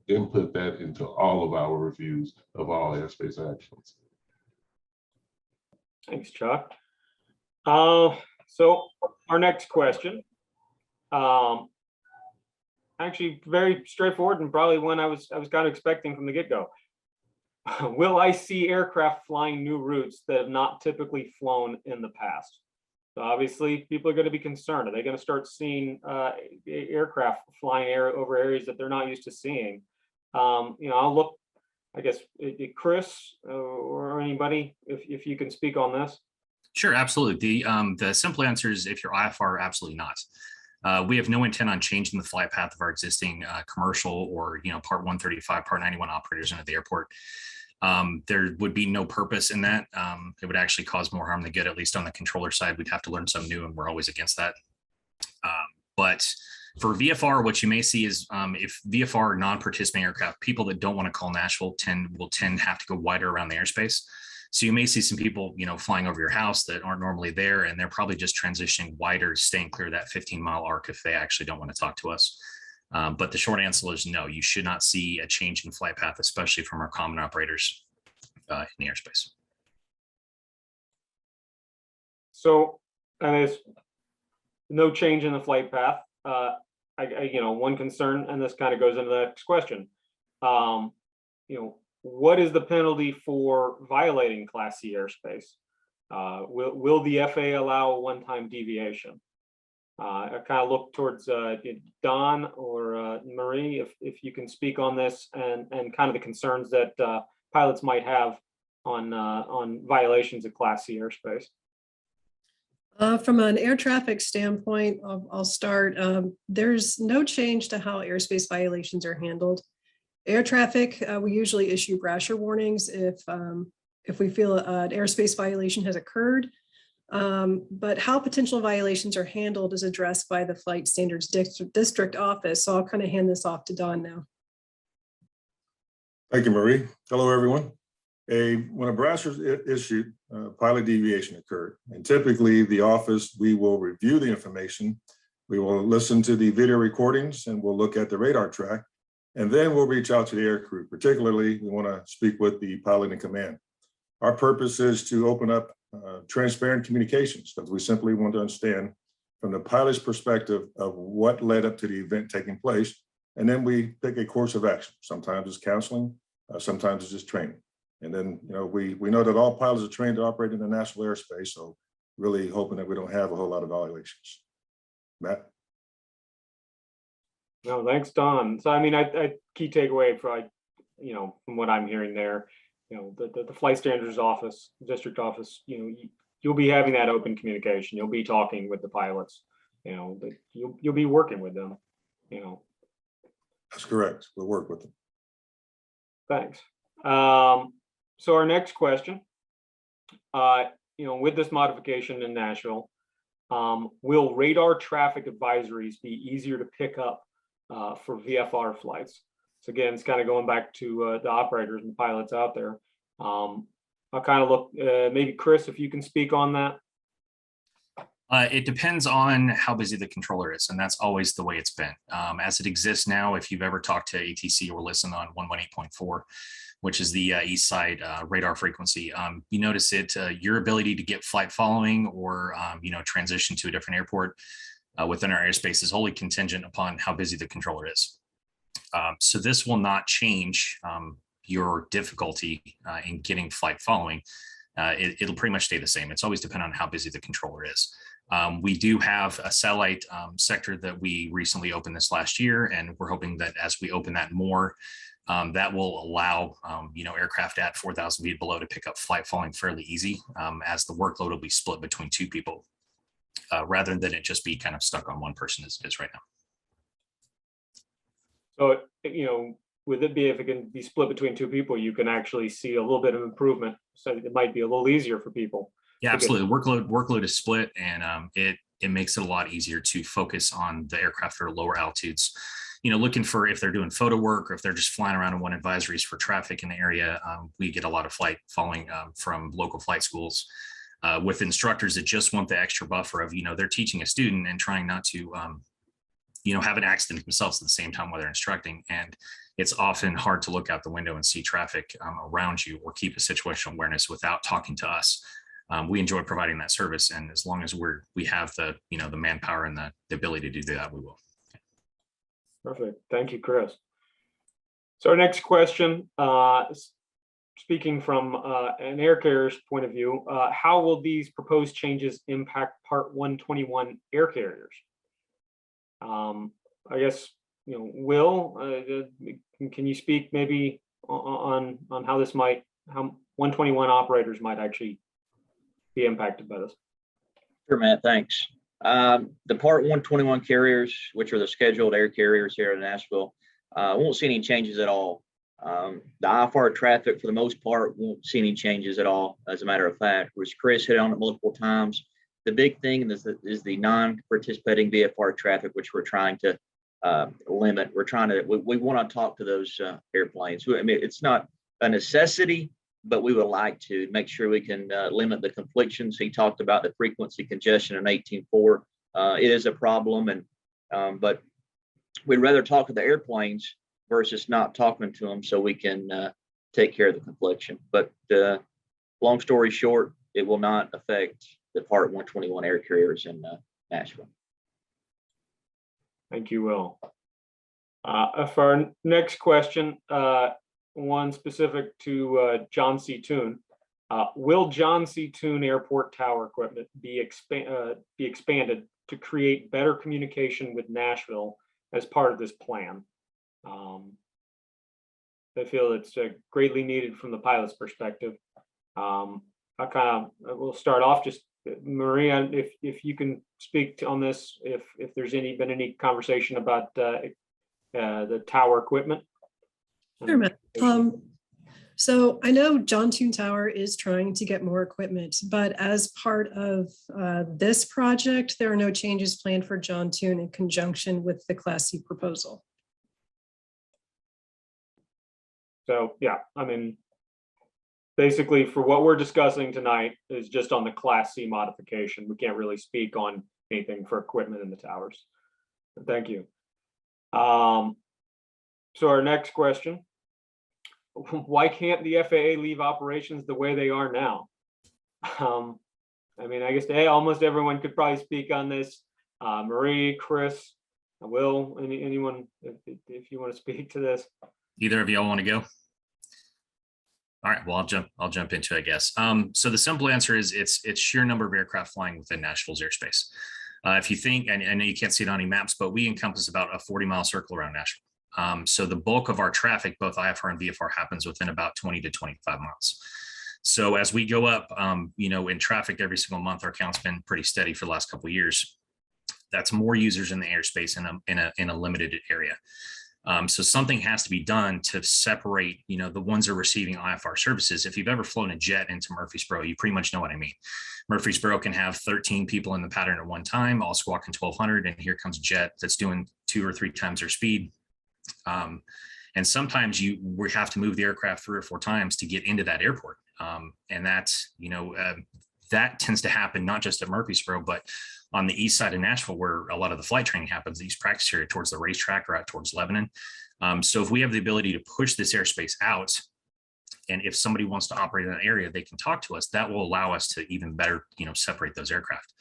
input that into all of our reviews of all airspace actions. Thanks, Chuck. So our next question, actually very straightforward and probably one I was kind of expecting from the get-go. Will I see aircraft flying new routes that have not typically flown in the past? So obviously people are going to be concerned. Are they going to start seeing aircraft flying over areas that they're not used to seeing? I'll look, I guess, Chris or anybody, if you can speak on this. Sure, absolutely. The simple answer is, if you're IFR, absolutely not. We have no intent on changing the flight path of our existing commercial or Part 135, Part 91 operators into the airport. There would be no purpose in that. It would actually cause more harm than good, at least on the controller side. We'd have to learn something new, and we're always against that. But for VFR, what you may see is if VFR non-participating aircraft, people that don't want to call Nashville will tend to have to go wider around the airspace. So you may see some people, flying over your house that aren't normally there, and they're probably just transitioning wider, staying clear of that 15-mile arc if they actually don't want to talk to us. But the short answer is no, you should not see a change in flight path, especially from our common operators in the airspace. So there's no change in the flight path. One concern, and this kind of goes into the next question. What is the penalty for violating Class C airspace? Will the FAA allow a one-time deviation? I kind of look towards Don or Marie, if you can speak on this and kind of the concerns that pilots might have on violations of Class C airspace. From an air traffic standpoint, I'll start. There's no change to how airspace violations are handled. Air traffic, we usually issue brasher warnings if we feel an airspace violation has occurred. But how potential violations are handled is addressed by the Flight Standards District Office. So I'll kind of hand this off to Don now. Thank you, Marie. Hello, everyone. When a browser is issued, pilot deviation occurred. And typically the office, we will review the information. We will listen to the video recordings and we'll look at the radar track. And then we'll reach out to the air crew. Particularly, we want to speak with the pilot in command. Our purpose is to open up transparent communications, because we simply want to understand from the pilot's perspective of what led up to the event taking place. And then we pick a course of action. Sometimes it's counseling, sometimes it's just training. And then, we know that all pilots are trained to operate in the national airspace. So really hoping that we don't have a whole lot of violations. Matt? No, thanks, Don. So, I mean, I key takeaway from what I'm hearing there, the flight standards office, district office, you'll be having that open communication. You'll be talking with the pilots, you'll be working with them, That's correct. We'll work with them. Thanks. So our next question, with this modification in Nashville, will radar traffic advisories be easier to pick up for VFR flights? So again, it's kind of going back to the operators and pilots out there. I'll kind of look, maybe Chris, if you can speak on that. It depends on how busy the controller is, and that's always the way it's been. As it exists now, if you've ever talked to ATC or listened on 118.4, which is the east side radar frequency, you notice your ability to get flight following or transition to a different airport within our airspace is wholly contingent upon how busy the controller is. So this will not change your difficulty in getting flight following. It'll pretty much stay the same. It's always dependent on how busy the controller is. We do have a satellite sector that we recently opened this last year, and we're hoping that as we open that more, that will allow aircraft at 4,000 feet below to pick up flight following fairly easy, as the workload will be split between two people, rather than it just be kind of stuck on one person as it is right now. So, with it be, if it can be split between two people, you can actually see a little bit of improvement. So it might be a little easier for people. Yeah, absolutely. Workload is split, and it makes it a lot easier to focus on the aircraft that are lower altitudes. Looking for if they're doing photo work or if they're just flying around and want advisories for traffic in the area. We get a lot of flight following from local flight schools with instructors that just want the extra buffer of, they're teaching a student and trying not to, have an accident themselves at the same time while they're instructing. And it's often hard to look out the window and see traffic around you or keep a situational awareness without talking to us. We enjoy providing that service, and as long as we have the the manpower and the ability to do that, we will. Perfect. Thank you, Chris. So our next question, speaking from an air carrier's point of view, how will these proposed changes impact Part 121 air carriers? I guess, Will, can you speak maybe on how this how 121 operators might actually be impacted by this? Sure, Matt, thanks. The Part 121 carriers, which are the scheduled air carriers here in Nashville, won't see any changes at all. The IFR traffic, for the most part, won't see any changes at all. As a matter of fact, which Chris hit on it multiple times, the big thing is the non-participating VFR traffic, which we're trying to limit. We want to talk to those airplanes. I mean, it's not a necessity, but we would like to make sure we can limit the conflictions. He talked about the frequency congestion in 18.4. It is a problem, but we'd rather talk to the airplanes versus not talking to them, so we can take care of the confliction. But long story short, it will not affect the Part 121 air carriers in Nashville. Thank you, Will. For our next question, one specific to John C. Toon. Will John C. Toon Airport tower equipment be expanded to create better communication with Nashville as part of this plan? I feel it's greatly needed from the pilot's perspective. We'll start off, just Maria, if you can speak on this, if there's been any conversation about the tower equipment. Sure, Matt. So I know John Toon Tower is trying to get more equipment, but as part of this project, there are no changes planned for John Toon in conjunction with the Class C proposal. So yeah, I mean, basically for what we're discussing tonight is just on the Class C modification. We can't really speak on anything for equipment in the towers. Thank you. So our next question, why can't the FAA leave operations the way they are now? I mean, I guess almost everyone could probably speak on this. Marie, Chris, Will, anyone, if you want to speak to this. Either of y'all want to go? All right, well, I'll jump into it, I guess. So the simple answer is it's sheer number of aircraft flying within Nashville's airspace. If you think, and I know you can't see it on any maps, but we encompass about a 40-mile circle around Nashville. So the bulk of our traffic, both IFR and VFR, happens within about 20 to 25 miles. So as we go up, in traffic every single month, our count's been pretty steady for the last couple of years. That's more users in the airspace in a limited area. So something has to be done to separate, the ones that are receiving IFR services. If you've ever flown a jet into Murfreesboro, you pretty much know what I mean. Murfreesboro can have 13 people in the pattern at one time, all squawking 1200, and here comes a jet that's doing 2 or 3 times their speed. And sometimes we have to move the aircraft 3 or 4 times to get into that airport. And that's, that tends to happen not just at Murfreesboro, but on the east side of Nashville, where a lot of the flight training happens, these practice area towards the racetrack or out towards Lebanon. So if we have the ability to push this airspace out, and if somebody wants to operate in that area, they can talk to us. That will allow us to even better, separate those aircraft.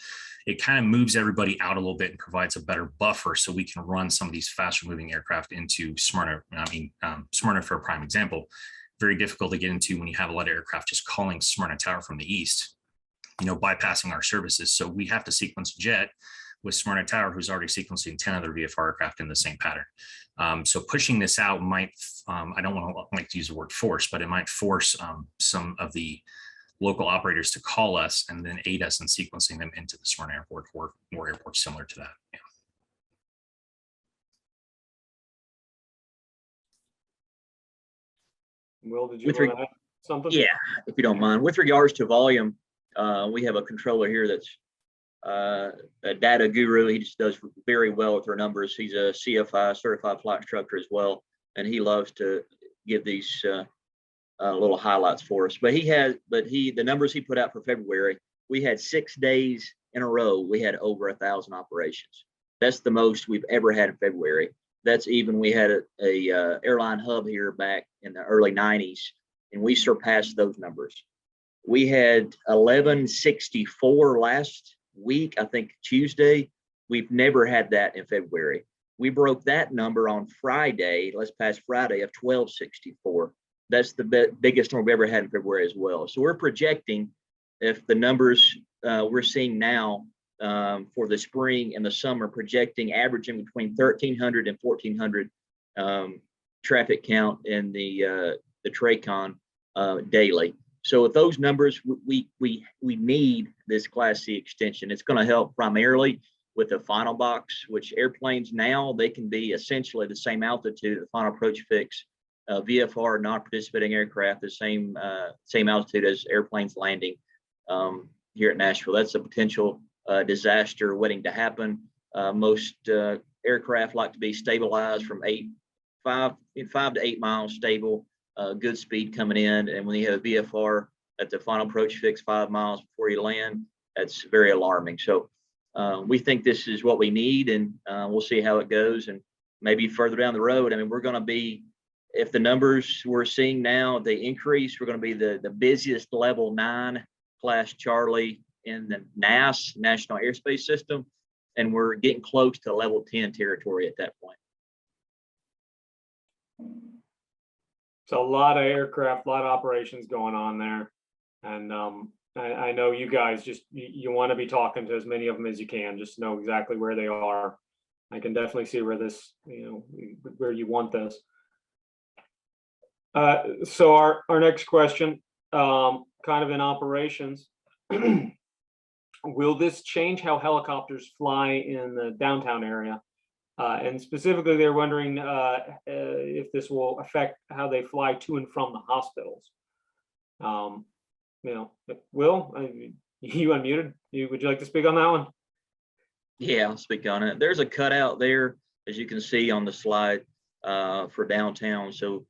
It kind of moves everybody out a little bit and provides a better buffer so we can run some of these faster moving aircraft into Smyrna. Smyrna, for a prime example, very difficult to get into when you have a lot of aircraft just calling Smyrna Tower from the east, bypassing our services. So we have to sequence jet with Smyrna Tower, who's already sequencing 10 other VFR aircraft in the same pattern. So pushing this out might, I don't want to use the word force, but it might force some of the local operators to call us and then aid us in sequencing them into the Smyrna Airport or more airports similar to that. Yeah. Will, did you want to add something? Yeah, if you don't mind. With regards to volume, we have a controller here that's a data guru. He just does very well with our numbers. He's a CFI, certified flight instructor as well, and he loves to give these little highlights for us. But the numbers he put out for February, we had 6 days in a row, we had over 1,000 operations. That's the most we've ever had in February. That's even, we had a airline hub here back in the early 90s, and we surpassed those numbers. We had 1164 last week, I think Tuesday. We've never had that in February. We broke that number on Friday, past Friday, of 1264. That's the biggest number we've ever had in February as well. So we're projecting, if the numbers we're seeing now for the spring and the summer, projecting averaging between 1,300 and 1,400 traffic count in the TRACON daily. So with those numbers, we need this Class C extension. It's going to help primarily with the final box, which airplanes now, they can be essentially the same altitude, the final approach fix, VFR, non-participating aircraft, the same altitude as airplanes landing here at Nashville. That's a potential disaster waiting to happen. Most aircraft like to be stabilized from 5 to 8 miles stable, good speed coming in. And when you have a VFR at the final approach fix 5 miles before you land, that's very alarming. So we think this is what we need, and we'll see how it goes. And maybe further down the road, I mean, we're going to be, if the numbers we're seeing now, they increase, we're going to be the busiest level 9 class Charlie in the NAS, National Airspace System. And we're getting close to level 10 territory at that point. So a lot of aircraft, a lot of operations going on there. And I know you guys you want to be talking to as many of them as you can, just know exactly where they are. I can definitely see where this, where you want this. So our next question, kind of in operations, will this change how helicopters fly in the downtown area? And specifically, they're wondering if this will affect how they fly to and from the hospitals. Will, you unmuted. Would you like to speak on that one? Yeah, I'll speak on it. There's a cutout there, as you can see on the slide, for downtown. So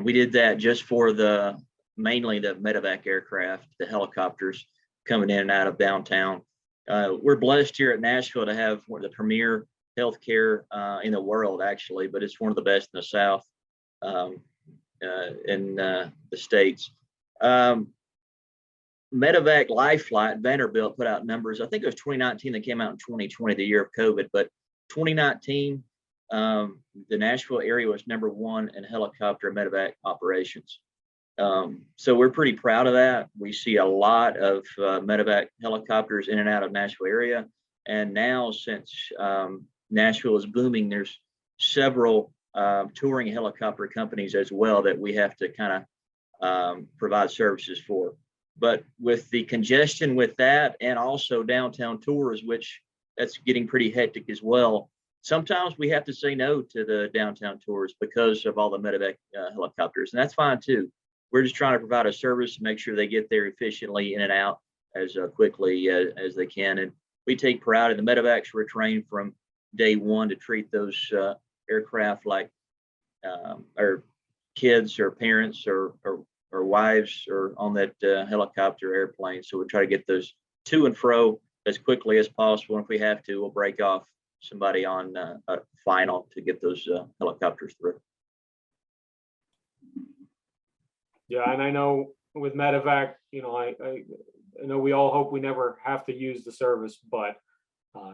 we did that just for the mainly the medevac aircraft, the helicopters coming in and out of downtown. We're blessed here at Nashville to have one of the premier healthcare in the world, actually, but it's one of the best in the South, in the States. Medevac Life Flight, Vanderbilt put out numbers. I think it was 2019 that came out in 2020, the year of COVID, but 2019, the Nashville area was #1 in helicopter medevac operations. So we're pretty proud of that. We see a lot of medevac helicopters in and out of Nashville area. And now since Nashville is booming, there's several touring helicopter companies as well that we have to kind of provide services for. But with the congestion with that, and also downtown tours, which that's getting pretty hectic as well, sometimes we have to say no to the downtown tours because of all the medevac helicopters, and that's fine too. We're just trying to provide a service to make sure they get there efficiently in and out as quickly as they can. And we take pride in the medevacs. We're trained from day one to treat those aircraft like our kids or parents or wives or on that helicopter airplane. So we try to get those to and fro as quickly as possible. And if we have to, we'll break off somebody on a final to get those helicopters through. Yeah, and I know with medevac, I know we all hope we never have to use the service, but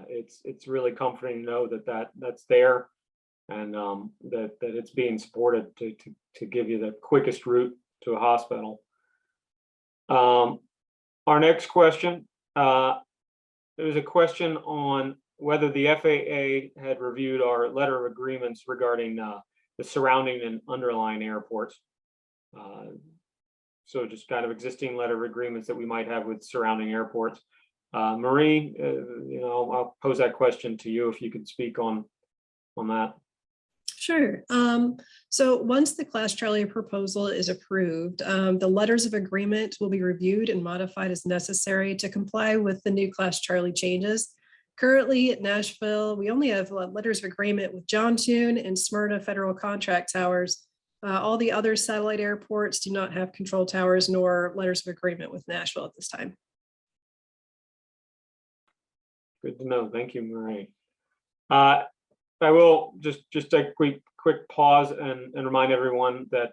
it's really comforting to know that's there, and that it's being supported to give you the quickest route to a hospital. Our next question, there's a question on whether the FAA had reviewed our letter of agreements regarding the surrounding and underlying airports. So just kind of existing letter of agreements that we might have with surrounding airports. Marie, I'll pose that question to you if you could speak on that. Sure. So once the Class Charlie proposal is approved, the letters of agreement will be reviewed and modified as necessary to comply with the new Class Charlie changes. Currently at Nashville, we only have letters of agreement with John Tune and Smyrna Federal Contract Towers. All the other satellite airports do not have control towers nor letters of agreement with Nashville at this time. Good to know. Thank you, Marie. I will just take a quick pause and remind everyone that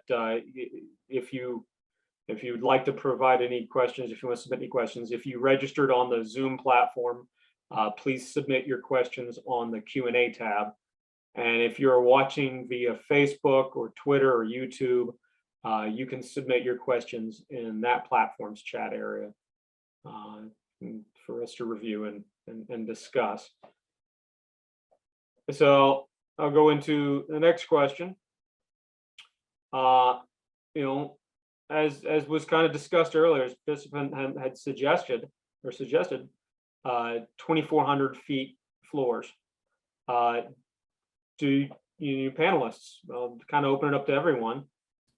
if you'd like to provide any questions, if you want to submit any questions, if you registered on the Zoom platform, please submit your questions on the Q&A tab. And if you're watching via Facebook or Twitter or YouTube, you can submit your questions in that platform's chat area for us to review and discuss. So I'll go into the next question. As was kind of discussed earlier, as participant had suggested 2,400 feet floors. Do you panelists, kind of open it up to everyone,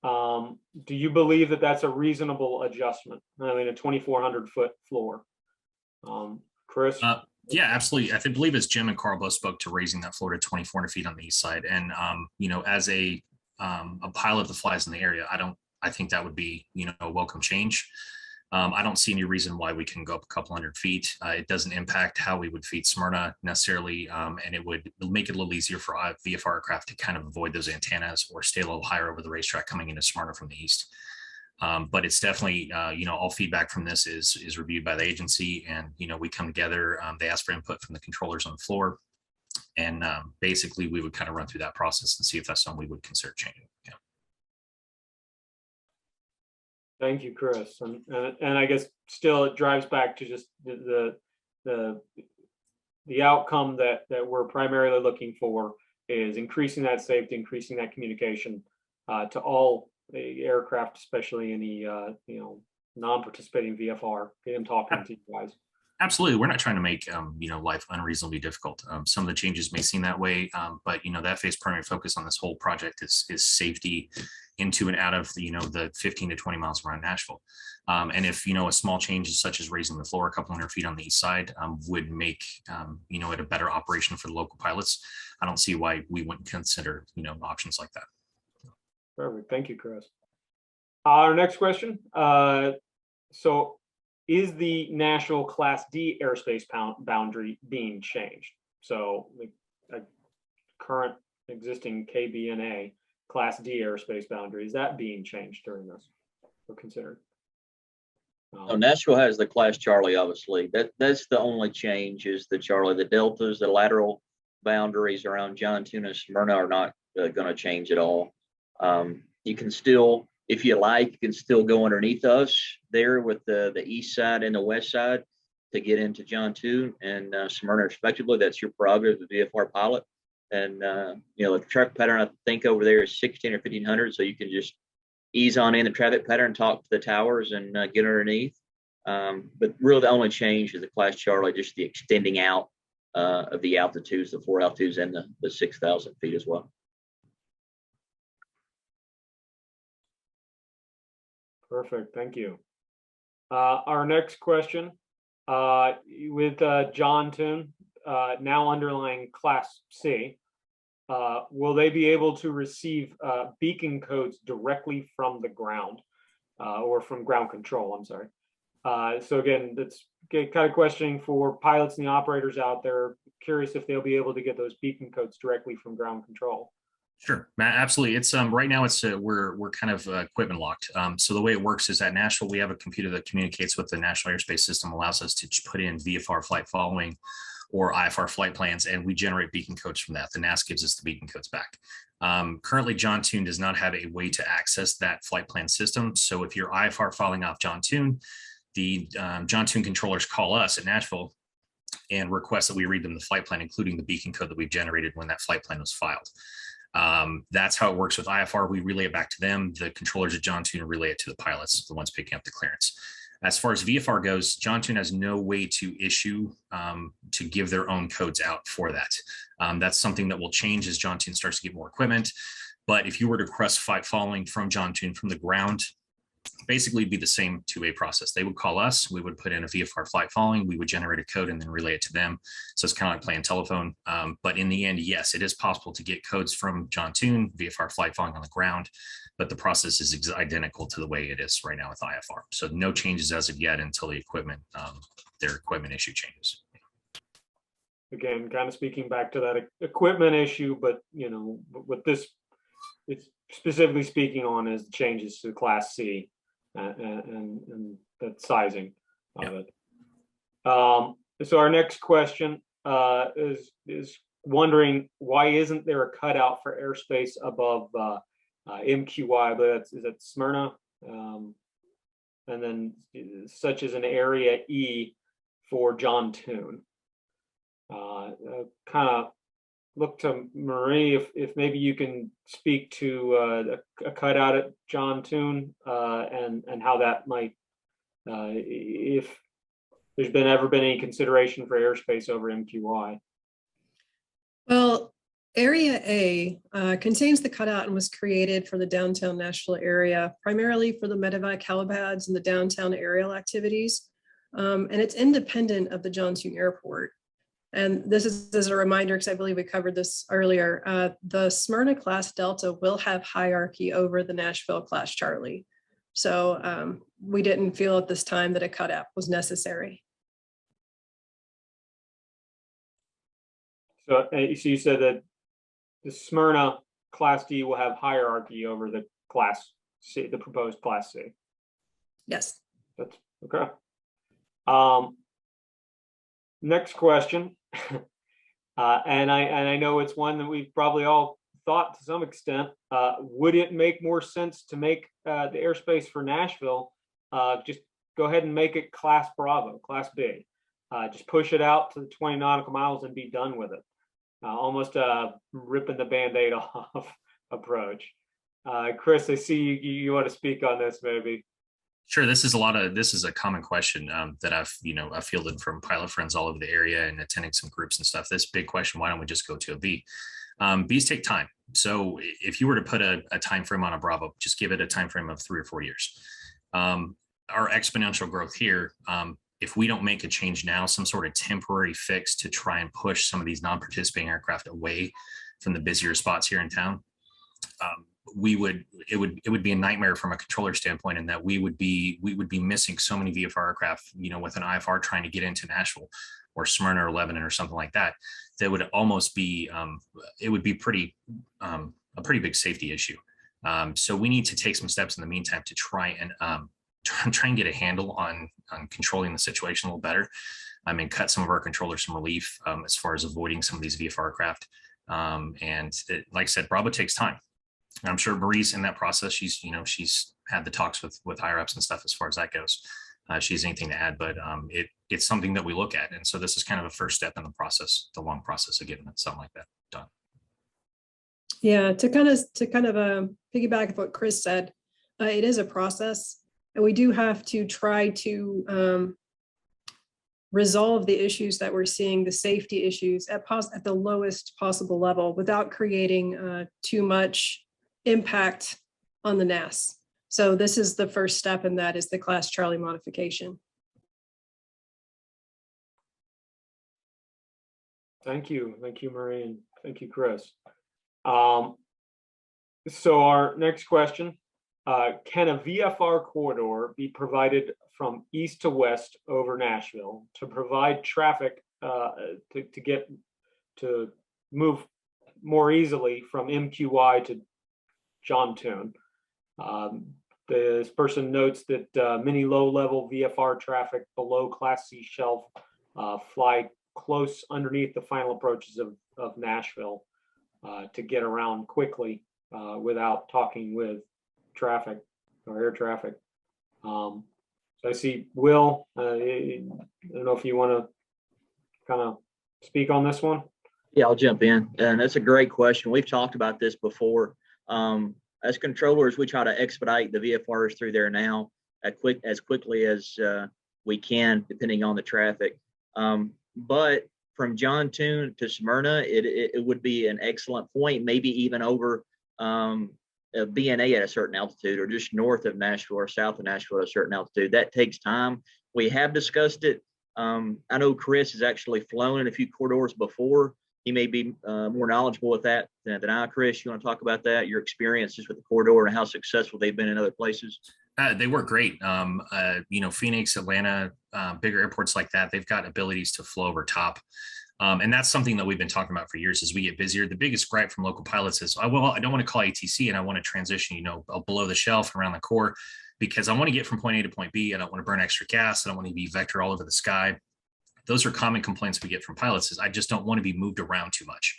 do you believe that that's a reasonable adjustment? I mean, a 2,400 foot floor. Chris? Yeah, absolutely. I believe as Jim and Carl both spoke to raising that floor to 2,400 feet on the east side. And, as a pilot that flies in the area, I think that would be, a welcome change. I don't see any reason why we can go up a couple hundred feet. It doesn't impact how we would feed Smyrna necessarily, and it'll make it a little easier for VFR aircraft to kind of avoid those antennas or stay a little higher over the racetrack coming into Smyrna from the east. But it's definitely, all feedback from this is reviewed by the agency, and, we come together, they ask for input from the controllers on the floor, and basically we would kind of run through that process and see if that's something we would consider changing. Yeah. Thank you, Chris. And I guess still it drives back to just the outcome that we're primarily looking for is increasing that safety, increasing that communication to all the aircraft, especially any non-participating VFR. Get them talking to you guys. Absolutely. We're not trying to make, life unreasonably difficult. Some of the changes may seem that way, but, the FAA's primary focus on this whole project is safety into and out of the 15 to 20 miles around Nashville. And if, a small change such as raising the floor a couple hundred feet on the east side would make, it a better operation for the local pilots, I don't see why we wouldn't consider, options like that. Perfect. Thank you, Chris. Our next question. So is the National Class D airspace boundary being changed? So the current existing KBNA Class D airspace boundary, is that being changed during this or considered? So Nashville has the Class Charlie, obviously. That's the only change is the Charlie. The deltas, the lateral boundaries around John Tune and Smyrna are not going to change at all. You can still, if you like, you can still go underneath us there with the east side and the west side to get into John Tune and Smyrna respectively. That's your prerogative, the VFR pilot. And the traffic pattern I think over there is 16 or 1500, so you can just ease on in the traffic pattern, talk to the towers, and get underneath. But really, the only change is the Class Charlie, just the extending out of the altitudes, the 4 altitudes, and the 6,000 feet as well. Perfect, thank you. Our next question, with John Tune now underlying Class C, will they be able to receive beacon codes directly from the ground or from ground control? I'm sorry. So again, that's kind of questioning for pilots and the operators out there. Curious if they'll be able to get those beacon codes directly from ground control. Sure, Matt, absolutely. It's right now it's we're kind of equipment locked. So the way it works is at Nashville, we have a computer that communicates with the National Airspace System, allows us to put in VFR flight following or IFR flight plans, and we generate beacon codes from that. The NAS gives us the beacon codes back. Currently, John Tune does not have a way to access that flight plan system. So if you're IFR filing off John Tune, the John Tune controllers call us at Nashville and request that we read them the flight plan, including the beacon code that we've generated when that flight plan was filed. That's how it works with IFR. We relay it back to them. The controllers at John Tune relay it to the pilots, the ones picking up the clearance. As far as VFR goes, John Tune has no way to issue, to give their own codes out for that. That's something that will change as John Tune starts to get more equipment. But if you were to request flight following from John Tune from the ground, basically it'd be the same two-way process. They would call us, we would put in a VFR flight following, we would generate a code and then relay it to them. So it's kind of like playing telephone. But in the end, yes, it is possible to get codes from John Tune, VFR flight following on the ground, but the process is identical to the way it is right now with IFR. So no changes as of yet until the equipment, their equipment issue changes. Again, kind of speaking back to that equipment issue, but what this it's specifically speaking on is the changes to Class C and that sizing of it. So our next question is wondering, why isn't there a cutout for airspace above MQI? But is that Smyrna, and then such as an area E for John Tune. Kind of look to Marie if maybe you can speak to a cutout at John Tune and how that might, if there's ever been any consideration for airspace over MQI. Well, Area A contains the cutout and was created for the downtown Nashville area, primarily for the medevac helipads and the downtown aerial activities. And it's independent of the John Tune Airport. And this is as a reminder, because I believe we covered this earlier, the Smyrna class Delta will have hierarchy over the Nashville class Charlie. So we didn't feel at this time that a cutout was necessary. So you said that the Smyrna Class D will have hierarchy over the Class C, the proposed Class C. Yes. That's okay. Next question, and I know it's one that we've probably all thought to some extent. Would it make more sense to make the airspace for Nashville just go ahead and make it Class Bravo, Class B? Just push it out to the 20 nautical miles and be done with it. Almost ripping the Band-Aid off approach. Chris, I see you want to speak on this maybe. Sure. This is a common question that I've fielded from pilot friends all over the area and attending some groups and stuff. This big question: why don't we just go to a B? Bs take time. So if you were to put a time frame on a Bravo, just give it a time frame of 3 or 4 years. Our exponential growth here, if we don't make a change now, some sort of temporary fix to try and push some of these non-participating aircraft away from the busier spots here in town, it would be a nightmare from a controller standpoint, in that we would be missing so many VFR aircraft, with an IFR trying to get into Nashville or Smyrna or Lebanon or something like that. That would almost be it would be a pretty big safety issue. So we need to take some steps in the meantime to try and get a handle on controlling the situation a little better. And cut some of our controllers some relief as far as avoiding some of these VFR aircraft. Like I said, Bravo takes time. I'm sure Marie's in that process. She's had the talks with higher ups and stuff as far as that goes. She has anything to add, but it's something that we look at. And so this is kind of a first step in the process, the long process of getting something like that done. Yeah, to kind of piggyback of what Chris said, it is a process, and we do have to try to resolve the issues that we're seeing, the safety issues at the lowest possible level without creating too much impact on the NAS. So this is the first step, and that is the Class Charlie modification. Thank you, Marie, and thank you, Chris. So our next question, can a VFR corridor be provided from east to west over Nashville to provide traffic to move more easily from MQY to John Tune? This person notes that many low-level VFR traffic below Class C shelf fly close underneath the final approaches of Nashville to get around quickly without talking with traffic or air traffic. So I see Will. I don't know if you want to kind of speak on this one. Yeah, I'll jump in. And that's a great question. We've talked about this before. As controllers, we try to expedite the VFRs through there now as quickly as we can, depending on the traffic. But from John Tune to Smyrna, it would be an excellent point, maybe even over BNA at a certain altitude, or just north of Nashville or south of Nashville at a certain altitude. That takes time. We have discussed it. I know Chris has actually flown in a few corridors before. He may be more knowledgeable with that than I. Chris, you want to talk about that, your experiences with the corridor and how successful they've been in other places? They work great. Phoenix, Atlanta, bigger airports like that, they've got abilities to flow over top. And that's something that we've been talking about for years. As we get busier, the biggest gripe from local pilots is, I don't want to call ATC, and I want to transition, below the shelf around the core, because I want to get from point A to point B. I don't want to burn extra gas. I don't want to be vectored all over the sky. Those are common complaints we get from pilots, is I just don't want to be moved around too much.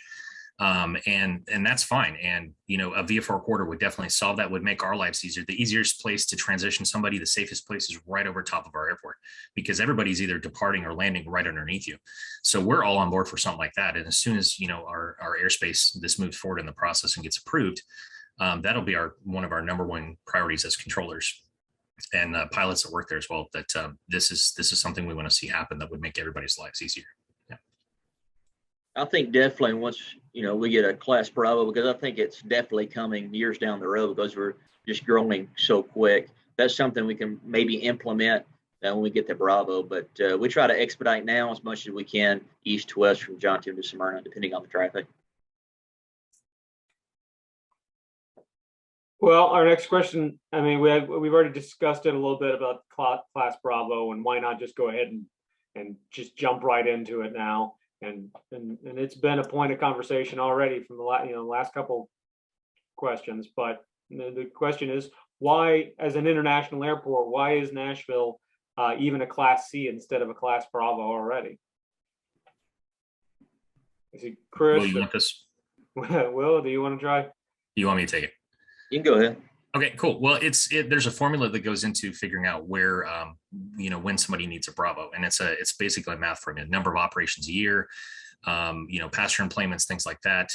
And that's fine. And, a VFR corridor would definitely solve that, would make our lives easier. The easiest place to transition somebody, the safest place, is right over top of our airport, because everybody's either departing or landing right underneath you. So we're all on board for something like that. And as soon as, our airspace, this moves forward in the process and gets approved, that'll be one of our number one priorities as controllers and pilots that work there as well, that this is something we want to see happen that would make everybody's lives easier. Yeah. I think definitely once, we get a Class Bravo, because I think it's definitely coming years down the road, because we're just growing so quick. That's something we can maybe implement when we get the Bravo, but we try to expedite now as much as we can, east to west from John Tune to Smyrna, depending on the traffic. Well, our next question, we've already discussed it a little bit about Class Bravo, and why not just go ahead and just jump right into it now. And it's been a point of conversation already from the last couple questions. But the question is, why, as an international airport, why is Nashville even a Class C instead of a Class Bravo already? Is it Chris? Will, you want this? Will, do you want to try? You want me to take it? You can go ahead. Okay, cool. Well, there's a formula that goes into figuring out where, when somebody needs a Bravo, and it's basically a math formula: number of operations a year, passenger enplanements, things like that,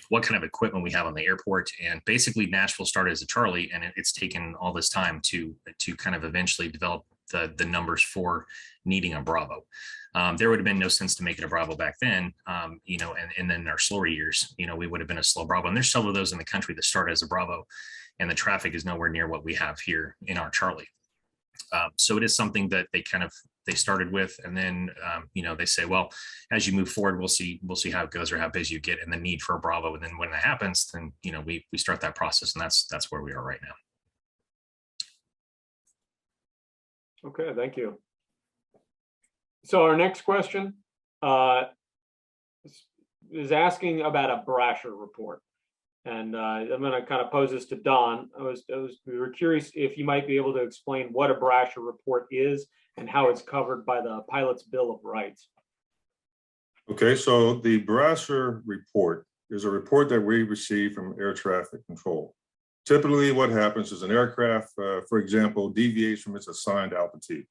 what kind of equipment we have on the airport. And basically Nashville started as a Charlie, and it's taken all this time to kind of eventually develop the numbers for needing a Bravo. There would have been no sense to make it a Bravo back then, and then in our slower years, we would have been a slow Bravo. And there's several of those in the country that started as a Bravo, and the traffic is nowhere near what we have here in our Charlie. So it is something that they started with, and then they say, well, as you move forward, we'll see how it goes or how busy you get and the need for a Bravo. And then when that happens, then we start that process, and that's where we are right now. Okay, thank you. So our next question is asking about a Brasher report. And I'm going to kind of pose this to Don. We were curious if you might be able to explain what a Brasher report is and how it's covered by the pilot's Bill of Rights. Okay, so the Brasher report is a report that we receive from air traffic control. Typically, what happens is an aircraft, for example, deviates from its assigned altitude.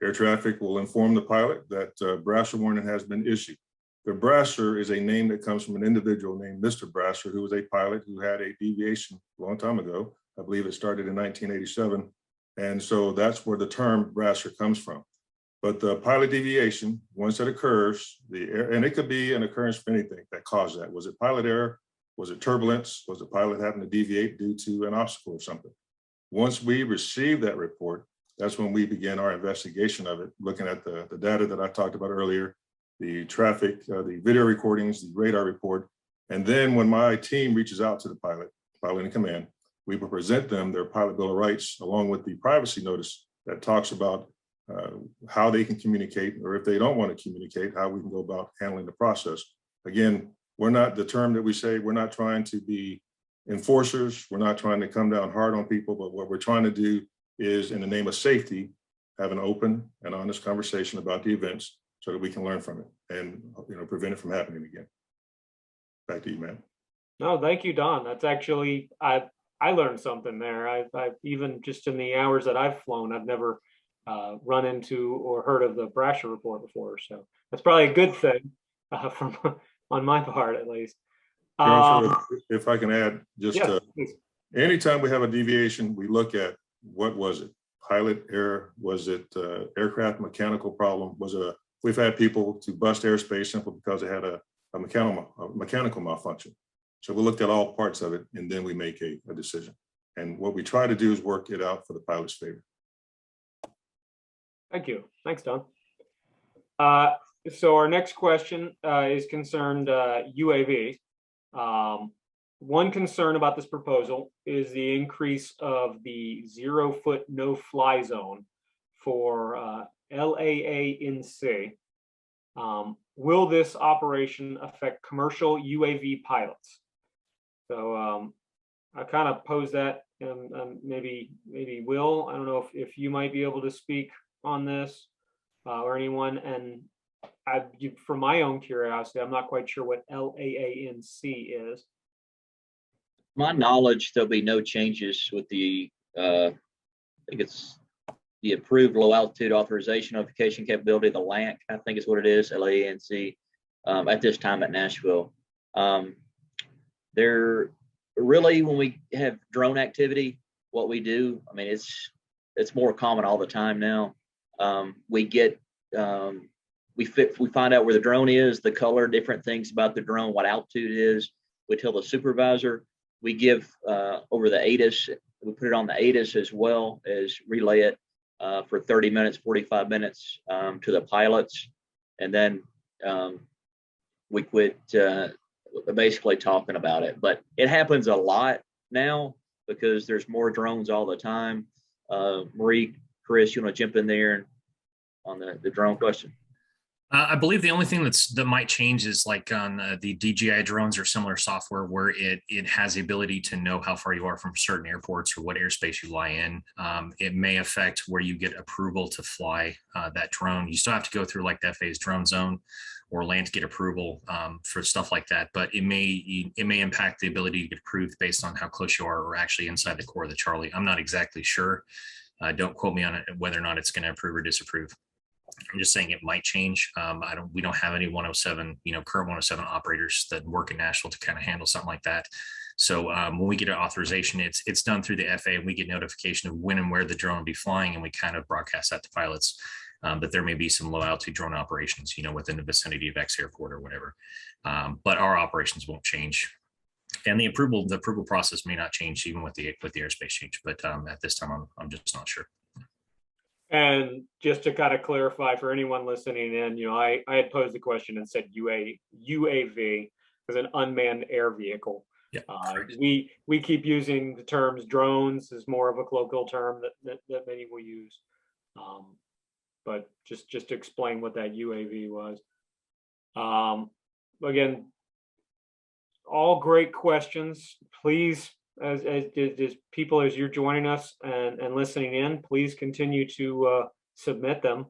Air traffic will inform the pilot that Brasher warning has been issued. The Brasher is a name that comes from an individual named Mr. Brasher, who was a pilot who had a deviation a long time ago. I believe it started in 1987. And so that's where the term Brasher comes from. But the pilot deviation, once it occurs, and it could be an occurrence for anything that caused that. Was it pilot error? Was it turbulence? Was the pilot having to deviate due to an obstacle or something? Once we receive that report, that's when we begin our investigation of it, looking at the data that I talked about earlier, the traffic, the video recordings, the radar report. And then when my team reaches out to the pilot in command, we will present them their pilot Bill of Rights along with the privacy notice that talks about how they can communicate, or if they don't want to communicate, how we can go about handling the process. Again, we're not, the term that we say, we're not trying to be enforcers. We're not trying to come down hard on people, but what we're trying to do is, in the name of safety, have an open and honest conversation about the events so that we can learn from it and prevent it from happening again. Back to you, man. No, thank you, Don. That's actually, I learned something there. I've even just in the hours that I've flown, I've never run into or heard of the Brasher report before. So that's probably a good thing from on my part, at least. If I can add, just anytime we have a deviation, we look at what was it? Pilot error? Was it aircraft mechanical problem? We've had people to bust airspace simply because they had a mechanical malfunction. So we looked at all parts of it, and then we make a decision. And what we try to do is work it out for the pilot's favor. Thank you. Thanks, Don. So our next question is concerned UAV. One concern about this proposal is the increase of the 0-foot no-fly zone for LAA-NC. Will this operation affect commercial UAV pilots? So I kind of pose that, and maybe Will, I don't know if you might be able to speak on this or anyone. And from my own curiosity, I'm not quite sure what LAANC is. My knowledge, there'll be no changes with the, I think it's the approved low altitude authorization notification capability, the LANC, I think is what it is, LAANC, at this time at Nashville. They're really, when we have drone activity, what we do, I mean, it's more common all the time now. We get, we find out where the drone is, the color, different things about the drone, what altitude it is. We tell the supervisor. We give over the ATIS, we put it on the ATIS as well as relay it for 30 minutes, 45 minutes to the pilots. And then we quit basically talking about it. But it happens a lot now because there's more drones all the time. Marie, Chris, you want to jump in there on the drone question? I believe the only thing that might change is like on the DJI drones or similar software where it has the ability to know how far you are from certain airports or what airspace you lie in. It may affect where you get approval to fly that drone. You still have to go through like the FAA's drone zone or land to get approval for stuff like that. But it may impact the ability to get approved based on how close you are or actually inside the core of the Charlie. I'm not exactly sure. Don't quote me on it, whether or not it's going to approve or disapprove. I'm just saying it might change. We don't have any 107, current 107 operators that work in Nashville to kind of handle something like that. So when we get an authorization, it's done through the FAA, and we get notification of when and where the drone will be flying, and we kind of broadcast that to pilots. But there may be some low altitude drone operations, within the vicinity of X airport or whatever. But our operations won't change. And the approval process may not change even with the airspace change. But at this time, I'm just not sure. And just to kind of clarify for anyone listening in, I had posed the question and said UAV as an unmanned air vehicle. Yeah, we keep using the terms drones is more of a colloquial term that many will use. But just to explain what that UAV was. Again, all great questions. Please, as people, as you're joining us and listening in, please continue to submit them.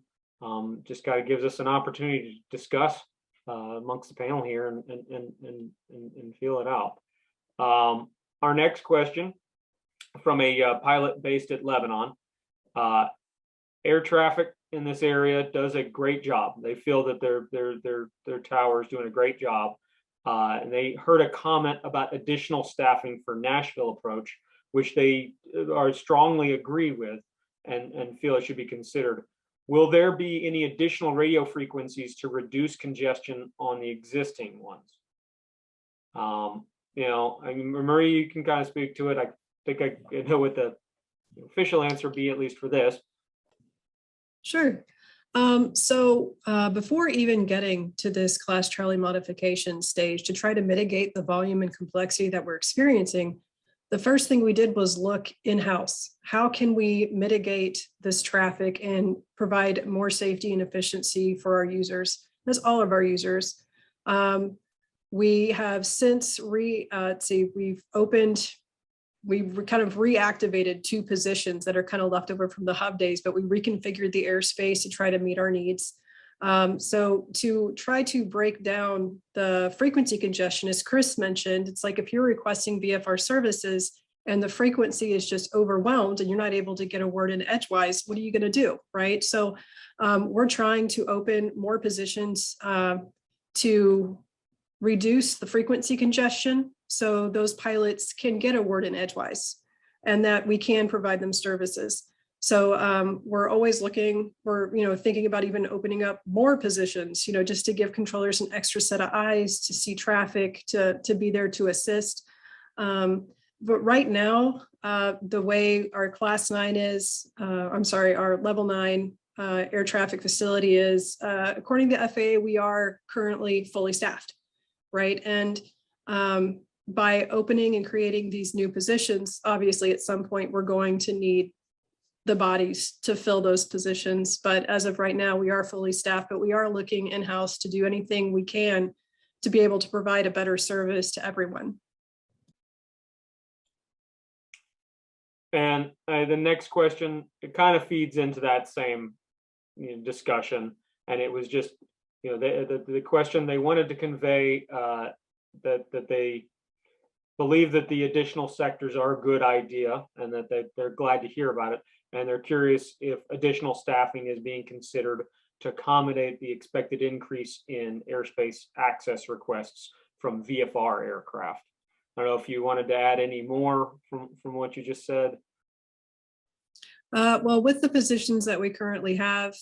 Just kind of gives us an opportunity to discuss amongst the panel here and feel it out. Our next question from a pilot based at Lebanon. Air traffic in this area does a great job. They feel that their tower is doing a great job. And they heard a comment about additional staffing for Nashville approach, which they are strongly agree with and feel it should be considered. Will there be any additional radio frequencies to reduce congestion on the existing ones? I mean, Marie, you can kind of speak to it. I think I know what the official answer be, at least for this. Sure. Before even getting to this class Charlie modification stage to try to mitigate the volume and complexity that we're experiencing, the first thing we did was look in-house. How can we mitigate this traffic and provide more safety and efficiency for our users? That's all of our users. We have since we've kind of reactivated 2 positions that are kind of left over from the hub days, but we reconfigured the airspace to try to meet our needs. So to try to break down the frequency congestion, as Chris mentioned, it's like if you're requesting VFR services and the frequency is just overwhelmed and you're not able to get a word in edgewise, what are you going to do, right? So we're trying to open more positions to reduce the frequency congestion so those pilots can get a word in edgewise and that we can provide them services. So we're always looking, we're thinking about even opening up more positions, just to give controllers an extra set of eyes to see traffic, to be there to assist. But right now, the way our class 9 is, our level 9 air traffic facility is, according to FAA, we are currently fully staffed, right? And by opening and creating these new positions, obviously at some point we're going to need the bodies to fill those positions. But as of right now, we are fully staffed, but we are looking in-house to do anything we can to be able to provide a better service to everyone. And the next question, it kind of feeds into that same discussion. And it was just, the question they wanted to convey that they believe that the additional sectors are a good idea and that they're glad to hear about it. And they're curious if additional staffing is being considered to accommodate the expected increase in airspace access requests from VFR aircraft. I don't know if you wanted to add any more from what you just said. Well, with the positions that we currently have,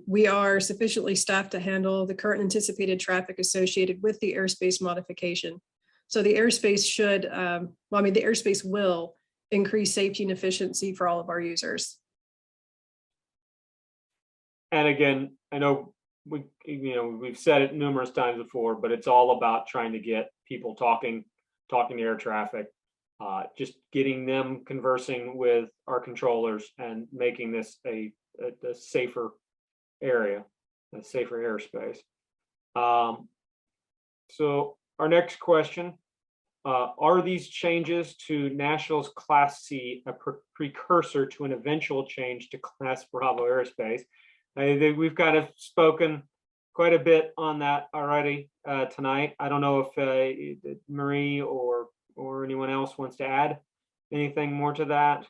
we are sufficiently staffed to handle the current anticipated traffic associated with the airspace modification. So the airspace should, the airspace will increase safety and efficiency for all of our users. And again, I know we've said it numerous times before, but it's all about trying to get people talking to air traffic, just getting them conversing with our controllers and making this a safer area, a safer airspace. So our next question, are these changes to Nashville's Class C a precursor to an eventual change to Class Bravo airspace? We've kind of spoken quite a bit on that already tonight. I don't know if Marie or anyone else wants to add anything more to that.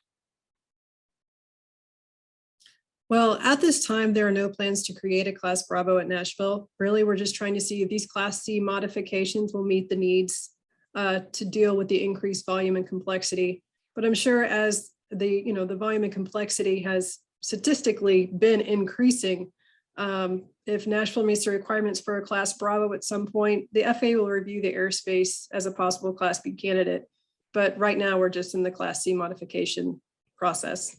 Well, at this time, there are no plans to create a Class Bravo at Nashville. Really, we're just trying to see if these Class C modifications will meet the needs to deal with the increased volume and complexity. But I'm sure as the volume and complexity has statistically been increasing, if Nashville meets the requirements for a Class Bravo at some point, the FAA will review the airspace as a possible Class B candidate. But right now, we're just in the Class C modification process.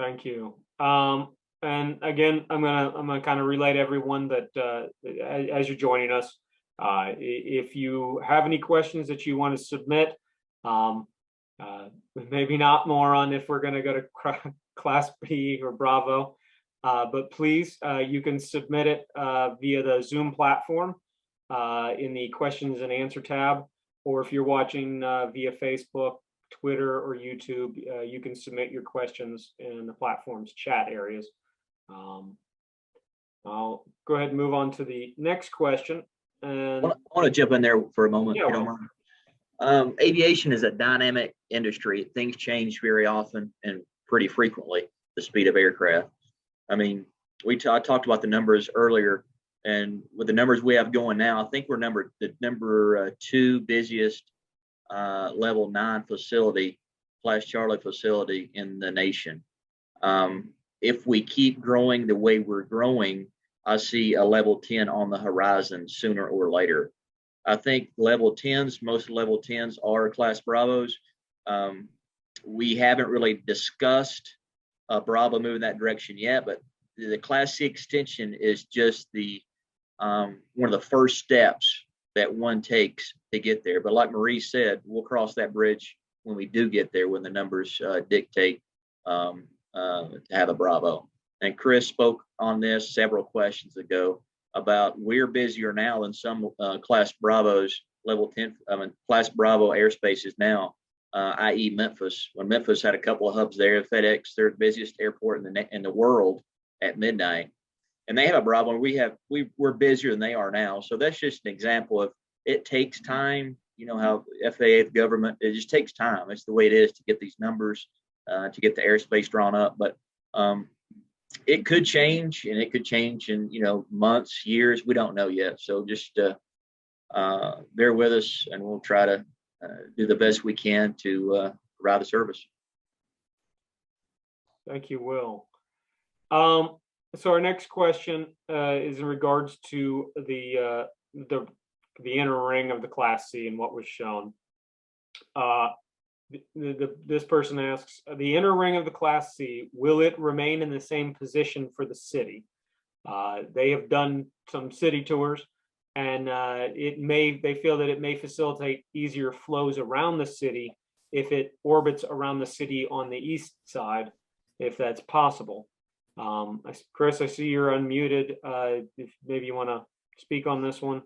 Thank you. And again, I'm gonna kind of relay to everyone that as you're joining us, if you have any questions that you want to submit, um, maybe not more on if we're going to go to Class B or Bravo, but please, you can submit it via the Zoom platform in the questions and answer tab, or if you're watching via Facebook, Twitter, or YouTube, you can submit your questions in the platform's chat areas. I'll go ahead and move on to the next question. And I want to jump in there for a moment, yeah, if you don't mind. Aviation is a dynamic industry. Things change very often and pretty frequently, the speed of aircraft. I mean, I talked about the numbers earlier, and with the numbers we have going now, I think we're the number 2 busiest level 9 facility, Class Charlie facility in the nation. If we keep growing the way we're growing, I see a level 10 on the horizon sooner or later. I think level 10s, most level 10s are Class Bravos. We haven't really discussed a Bravo moving that direction yet, but the Class C extension is just the one of the first steps that one takes to get there. But like Marie said, we'll cross that bridge when we do get there, when the numbers dictate to have a Bravo. And Chris spoke on this several questions ago about we're busier now than some Class Bravos, level 10, Class Bravo airspaces now, i.e. Memphis. When Memphis had a couple of hubs there, FedEx, their busiest airport in the world at midnight. And they have a Bravo, and we're busier than they are now. So that's just an example of it takes time. You know how FAA, the government, it just takes time. It's the way it is to get these numbers, to get the airspace drawn up. But it could change, and it could change in months, years. We don't know yet. So just bear with us, and we'll try to do the best we can to provide the service. thank you, Will. So our next question is in regards to the inner ring of the Class C and what was shown. This person asks, the inner ring of the Class C, will it remain in the same position for the city? They have done some city tours, and they feel that it may facilitate easier flows around the city if it orbits around the city on the east side, if that's possible. Chris, I see you're unmuted. If maybe you want to speak on this one.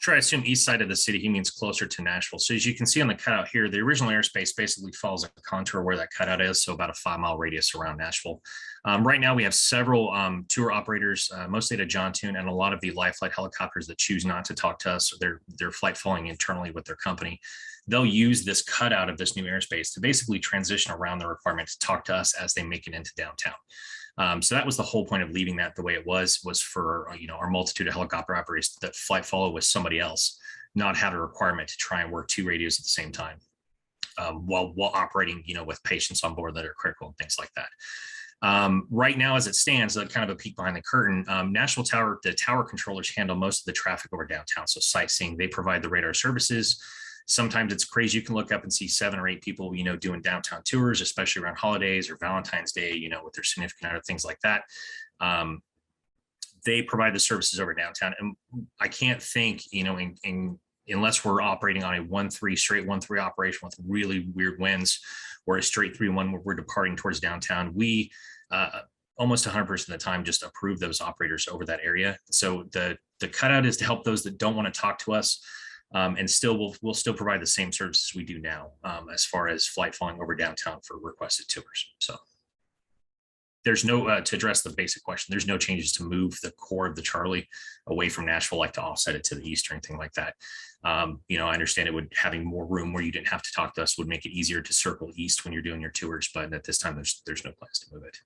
Sure, I assume east side of the city, he means closer to Nashville. So as you can see on the cutout here, the original airspace basically follows a contour where that cutout is, so about a 5-mile radius around Nashville. Right now, we have several tour operators, mostly to John Tune, and a lot of the live flight helicopters that choose not to talk to us. Or they're flight following internally with their company. They'll use this cutout of this new airspace to basically transition around the requirement to talk to us as they make it into downtown. So that was the whole point of leaving that the way it was for our multitude of helicopter operators that flight follow with somebody else, not have a requirement to try and work 2 radios at the same time while operating with patients on board that are critical and things like that. Right now, as it stands, kind of a peek behind the curtain, Nashville Tower, the tower controllers handle most of the traffic over downtown. So sightseeing, they provide the radar services. Sometimes it's crazy. You can look up and see 7 or 8 people, doing downtown tours, especially around holidays or Valentine's Day, with their significant other, things like that. They provide the services over downtown. And I can't think, unless we're operating on a straight 1-3 operation with really weird winds, or a straight 3-1 where we're departing towards downtown, we almost 100% of the time just approve those operators over that area. So the cutout is to help those that don't want to talk to us. And we'll still provide the same services we do now as far as flight following over downtown for requested tours. So there's no, to address the basic question, there's no changes to move the core of the Charlie away from Nashville, like to offset it to the east or anything like that. I understand having more room where you didn't have to talk to us would make it easier to circle east when you're doing your tours, but at this time, there's no plans to move it.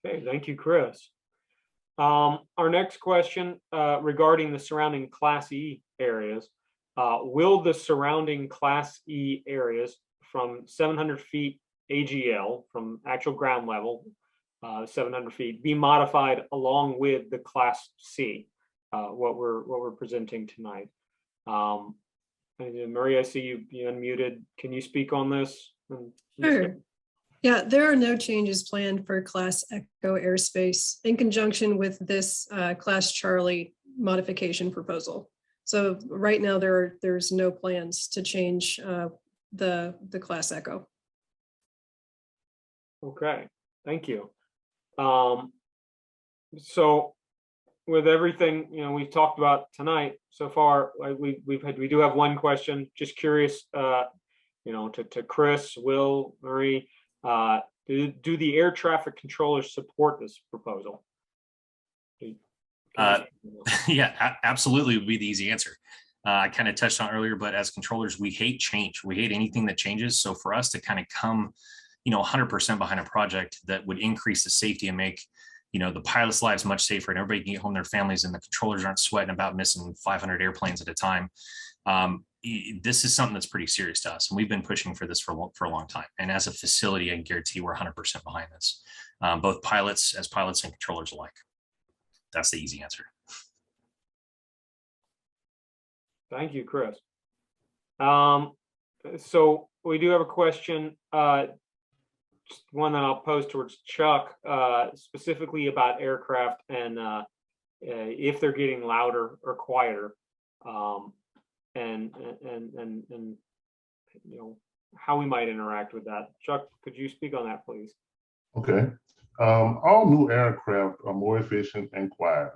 Okay, thank you, Chris. Our next question regarding the surrounding Class E areas, will the surrounding Class E areas from 700 feet AGL, from actual ground level, 700 feet, be modified along with the Class C, what we're presenting tonight? Maria, I see you unmuted. Can you speak on this? Sure. Yeah, there are no changes planned for Class Echo airspace in conjunction with this Class Charlie modification proposal. So right now there's no plans to change the Class Echo. Okay, thank you. So with everything, we've talked about tonight so far, we do have one question. Just curious, to Chris, Will, Marie, do the air traffic controllers support this proposal? Yeah, absolutely would be the easy answer. I kind of touched on earlier, but as controllers, we hate change. We hate anything that changes. So for us to kind of come, 100% behind a project that would increase the safety and make, the pilots' lives much safer, and everybody can get home to their families, and the controllers aren't sweating about missing 500 airplanes at a time. This is something that's pretty serious to us, and we've been pushing for this for a long time. And as a facility, I can guarantee we're 100% behind this, both pilots and controllers alike. That's the easy answer. Thank you, Chris. So we do have a question, one that I'll pose towards Chuck, specifically about aircraft and if they're getting louder or quieter, and how we might interact with that. Chuck, could you speak on that, please? Okay. All new aircraft are more efficient and quiet.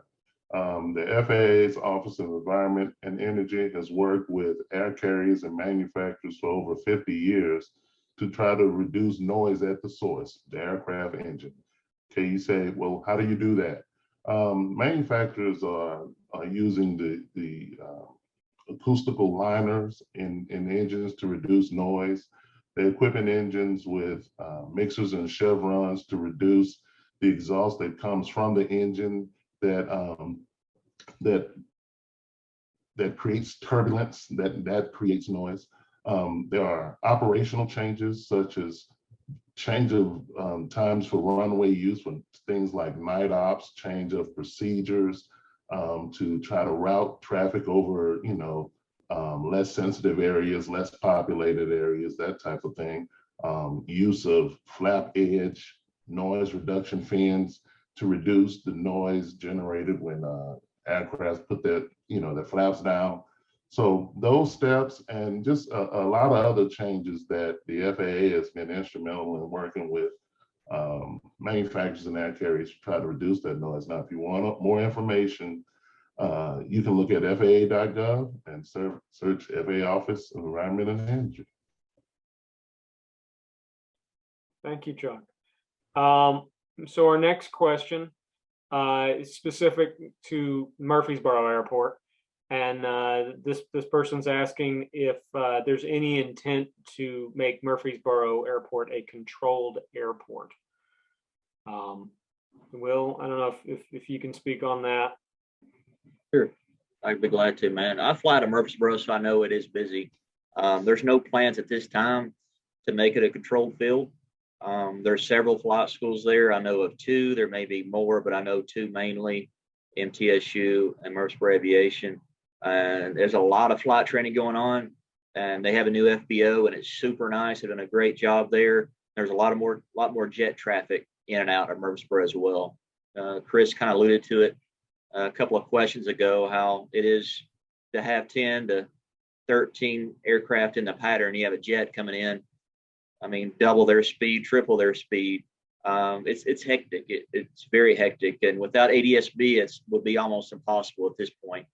The FAA's Office of Environment and Energy has worked with air carriers and manufacturers for over 50 years to try to reduce noise at the source, the aircraft engine. Okay, you say, well, how do you do that? Manufacturers are using the acoustical liners in engines to reduce noise. They're equipping engines with mixers and chevrons to reduce the exhaust that comes from the engine that creates turbulence, that creates noise. There are operational changes, such as change of times for runway use for things like night ops, change of procedures to try to route traffic over, less sensitive areas, less populated areas, that type of thing. Use of flap edge noise reduction fins to reduce the noise generated when aircraft put their flaps down. So those steps and just a lot of other changes that the FAA has been instrumental in working with manufacturers and air carriers to try to reduce that noise. Now, if you want more information, you can look at FAA.gov and search FAA Office of Environment and Energy. Thank you, Chuck. So our next question is specific to Murfreesboro Airport. And this person's asking if there's any intent to make Murfreesboro Airport a controlled airport. Will, I don't know if you can speak on that. Sure, I'd be glad to, man. I fly to Murfreesboro, so I know it is busy. There's no plans at this time to make it a controlled field. There's several flight schools there. I know of two. There may be more, but I know two mainly, MTSU and Murfreesboro Aviation. And there's a lot of flight training going on, and they have a new FBO, and it's super nice. They've done a great job there. There's a lot more jet traffic in and out of Murfreesboro as well. Chris kind of alluded to it a couple of questions ago, how it is to have 10 to 13 aircraft in the pattern. You have a jet coming in. I mean, double their speed, triple their speed. It's hectic. It's very hectic, and without ADS-B, it would be almost impossible at this point.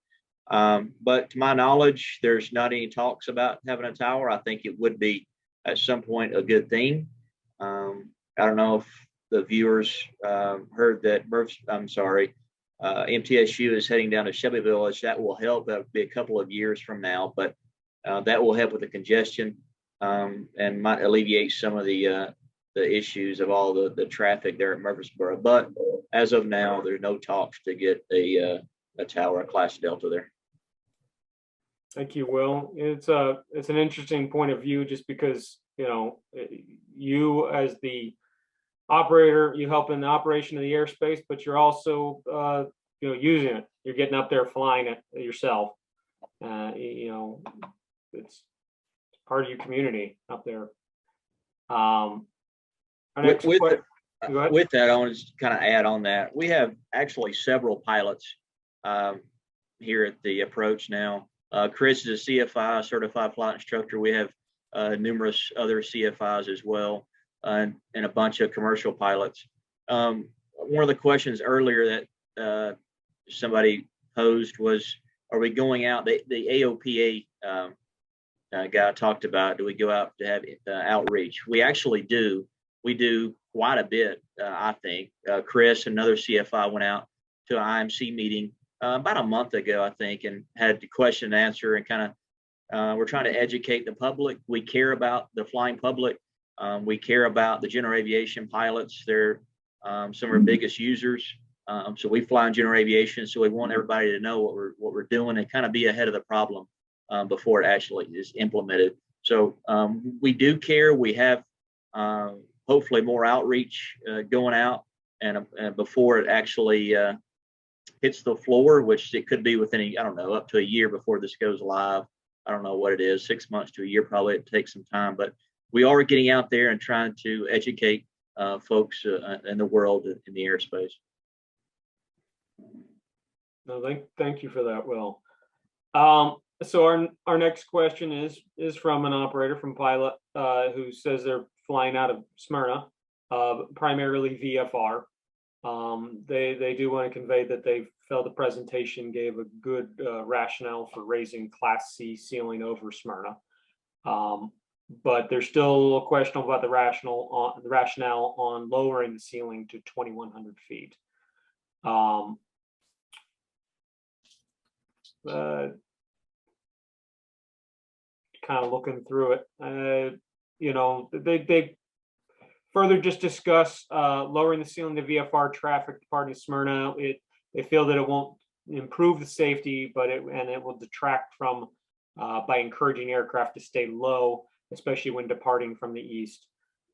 But to my knowledge, there's not any talks about having a tower. I think it would be at some point a good thing. I don't know if the viewers heard that MTSU is heading down to Shelby Village. That will help. That will be a couple of years from now, but that will help with the congestion and might alleviate some of the issues of all the traffic there at Murfreesboro. But as of now, there's no talks to get a tower, a Class Delta there. Thank you, Will. It's an interesting point of view, just because you as the operator, you help in the operation of the airspace, but you're also using it. You're getting up there flying it yourself. It's part of your community up there. Our next With que- Go ahead. with that, I want to just kind of add on that. We have actually several pilots here at the approach now. Chris is a CFI, certified flight instructor. We have numerous other CFIs as well, and a bunch of commercial pilots. One of the questions earlier that somebody posed was, are we going out? The AOPA guy talked about, do we go out to have outreach? We actually do. We do quite a bit, I think. Chris, another CFI, went out to an IMC meeting about a month ago, I think, and had the question and answer, and kind of we're trying to educate the public. We care about the flying public. We care about the general aviation pilots. They're some of our biggest users. So we fly in general aviation, so we want everybody to know what we're doing and kind of be ahead of the problem before it actually is implemented. So we do care. We have hopefully more outreach going out and before it actually hits the floor, which it could be within I don't know, up to a year before this goes live. I don't know what it is, 6 months to a year, probably. It takes some time, but we are getting out there and trying to educate folks in the world in the airspace. No, thank you for that, Will. So our next question is from an operator, from pilot, who says they're flying out of Smyrna, primarily VFR. They do want to convey that they felt the presentation gave a good rationale for raising Class C ceiling over Smyrna, but there's still a question about the rationale on lowering the ceiling to 2,100 feet. Kind of looking through it, you know, they further just discuss lowering the ceiling to VFR traffic departing Smyrna. They feel that it won't improve the safety, but it will detract from by encouraging aircraft to stay low, especially when departing from the east,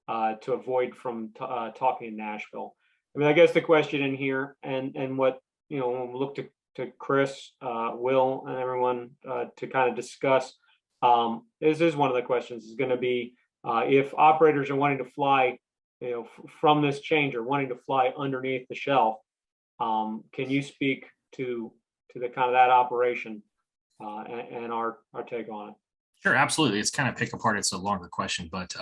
to avoid from talking in Nashville. I mean, I guess the question in here, and what, you know, when we look to Chris, Will, and everyone to kind of discuss, this is one of the questions is going to be, if operators are wanting to fly, you know, from this change, or wanting to fly underneath the shelf, can you speak to the kind of that operation and our take on it? Sure, absolutely. It's kind of pick apart. It's a longer question, but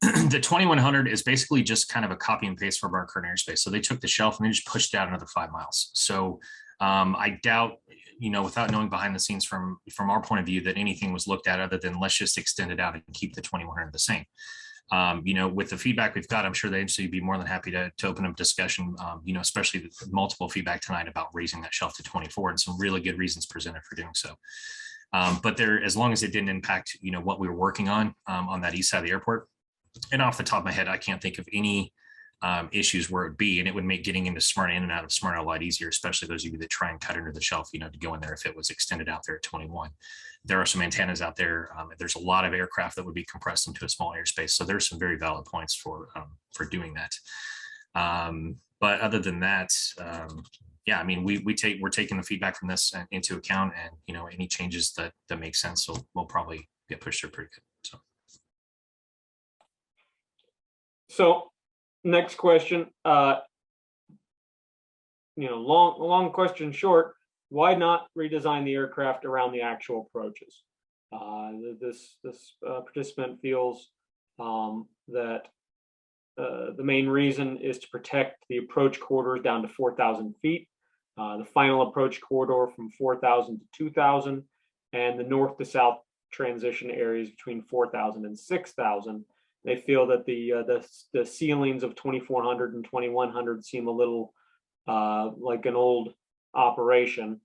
the 2,100 is basically just kind of a copy and paste from our current airspace. So they took the shelf and they just pushed out another 5 miles. So I doubt, you know, without knowing behind the scenes from our point of view, that anything was looked at other than let's just extend it out and keep the 2,100 the same. You know, with the feedback we've got, I'm sure the agency would be more than happy to open up discussion, you know, especially with multiple feedback tonight about raising that shelf to 24 and some really good reasons presented for doing so. But there, as long as it didn't impact, you know, what we were working on that east side of the airport. And off the top of my head, I can't think of any issues where it'd be, and it would make getting into Smyrna, in and out of Smyrna, a lot easier, especially those of you that try and cut under the shelf, you know, to go in there if it was extended out there at 21. There are some antennas out there. There's a lot of aircraft that would be compressed into a small airspace. So there's some very valid points for doing that. But other than that, yeah, I mean, we're taking the feedback from this into account, and, you know, any changes that make sense will probably get pushed through pretty good. So next question, you know, long question short, why not redesign the aircraft around the actual approaches? This participant feels that the main reason is to protect the approach corridors down to 4,000 feet, the final approach corridor from 4,000 to 2,000, and the north to south transition areas between 4,000 and 6,000. They feel that the ceilings of 2,400 and 2,100 seem a little like an old operation,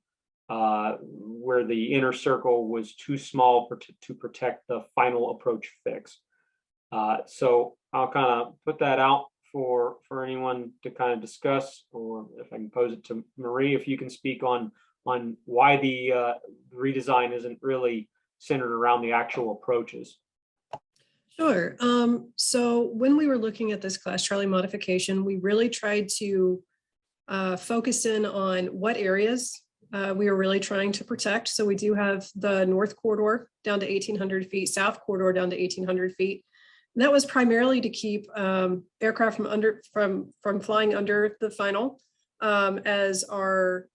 where the inner circle was too small to protect the final approach fix. So I'll kind of put that out for anyone to kind of discuss, or if I can pose it to Marie, if you can speak on why the redesign isn't really centered around the actual approaches. Sure. So when we were looking at this Class Charlie modification, we really tried to focus in on what areas we are really trying to protect. So we do have the north corridor down to 1,800 feet, south corridor down to 1,800 feet. That was primarily to keep aircraft from flying under the final, as our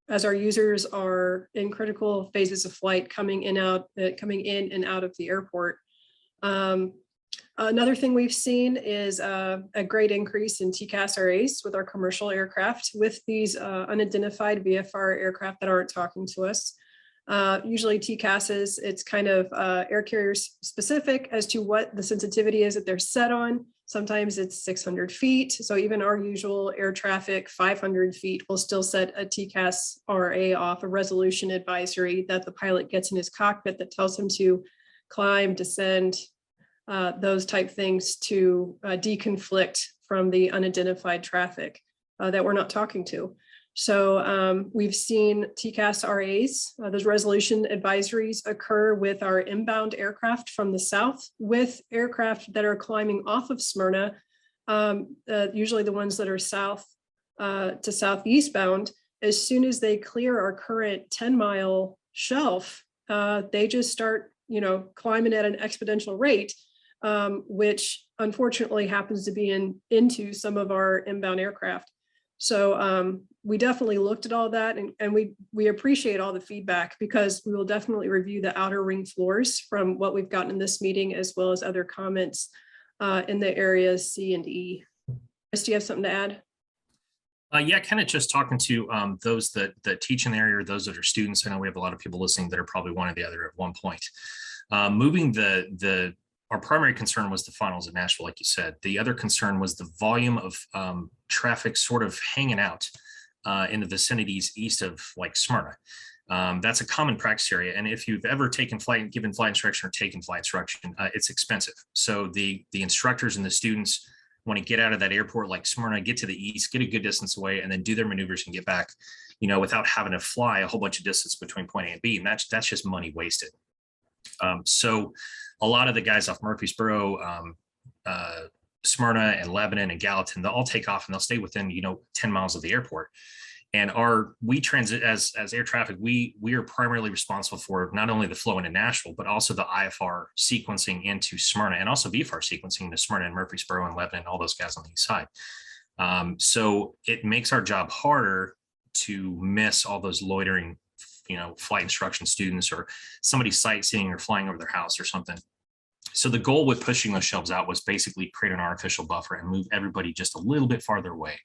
users are in critical phases of flight, coming in and out of the airport. Another thing we've seen is a great increase in TCAS RAs with our commercial aircraft, with these unidentified VFR aircraft that aren't talking to us. Usually TCASs, it's kind of air carriers specific as to what the sensitivity is that they're set on. Sometimes it's 600 feet. So even our usual air traffic, 500 feet, will still set a TCAS RA off, a resolution advisory that the pilot gets in his cockpit that tells him to climb, descend, those type things to deconflict from the unidentified traffic that we're not talking to. So we've seen TCAS RAs, those resolution advisories, occur with our inbound aircraft from the south, with aircraft that are climbing off of Smyrna, usually the ones that are south to southeast bound. As soon as they clear our current 10-mile shelf, they just start, climbing at an exponential rate, which unfortunately happens to be into some of our inbound aircraft. So we definitely looked at all that, and we appreciate all the feedback, because we will definitely review the outer ring floors from what we've gotten in this meeting, as well as other comments in the areas C and E. Chris, do you have something to add? Yeah, kind of just talking to those that teach in the area, or those that are students. I know we have a lot of people listening that are probably one or the other at one point. Moving our primary concern was the finals at Nashville, like you said. The other concern was the volume of traffic sort of hanging out in the vicinities east of like Smyrna. That's a common practice area. And if you've ever taken flight, given flight instruction or taken flight instruction, it's expensive. So the instructors and the students want to get out of that airport like Smyrna, get to the east, get a good distance away, and then do their maneuvers and get back, without having to fly a whole bunch of distance between point A and B. And that's just money wasted. So a lot of the guys off Murfreesboro, Smyrna and Lebanon and Gallatin, they'll all take off and they'll stay within, 10 miles of the airport. And we transit as air traffic, we are primarily responsible for not only the flow into Nashville, but also the IFR sequencing into Smyrna, and also VFR sequencing into Smyrna and Murfreesboro and Lebanon, all those guys on the east side. So it makes our job harder to miss all those loitering, flight instruction students, or somebody sightseeing or flying over their house or something. So the goal with pushing those shelves out was basically create an artificial buffer and move everybody just a little bit farther away.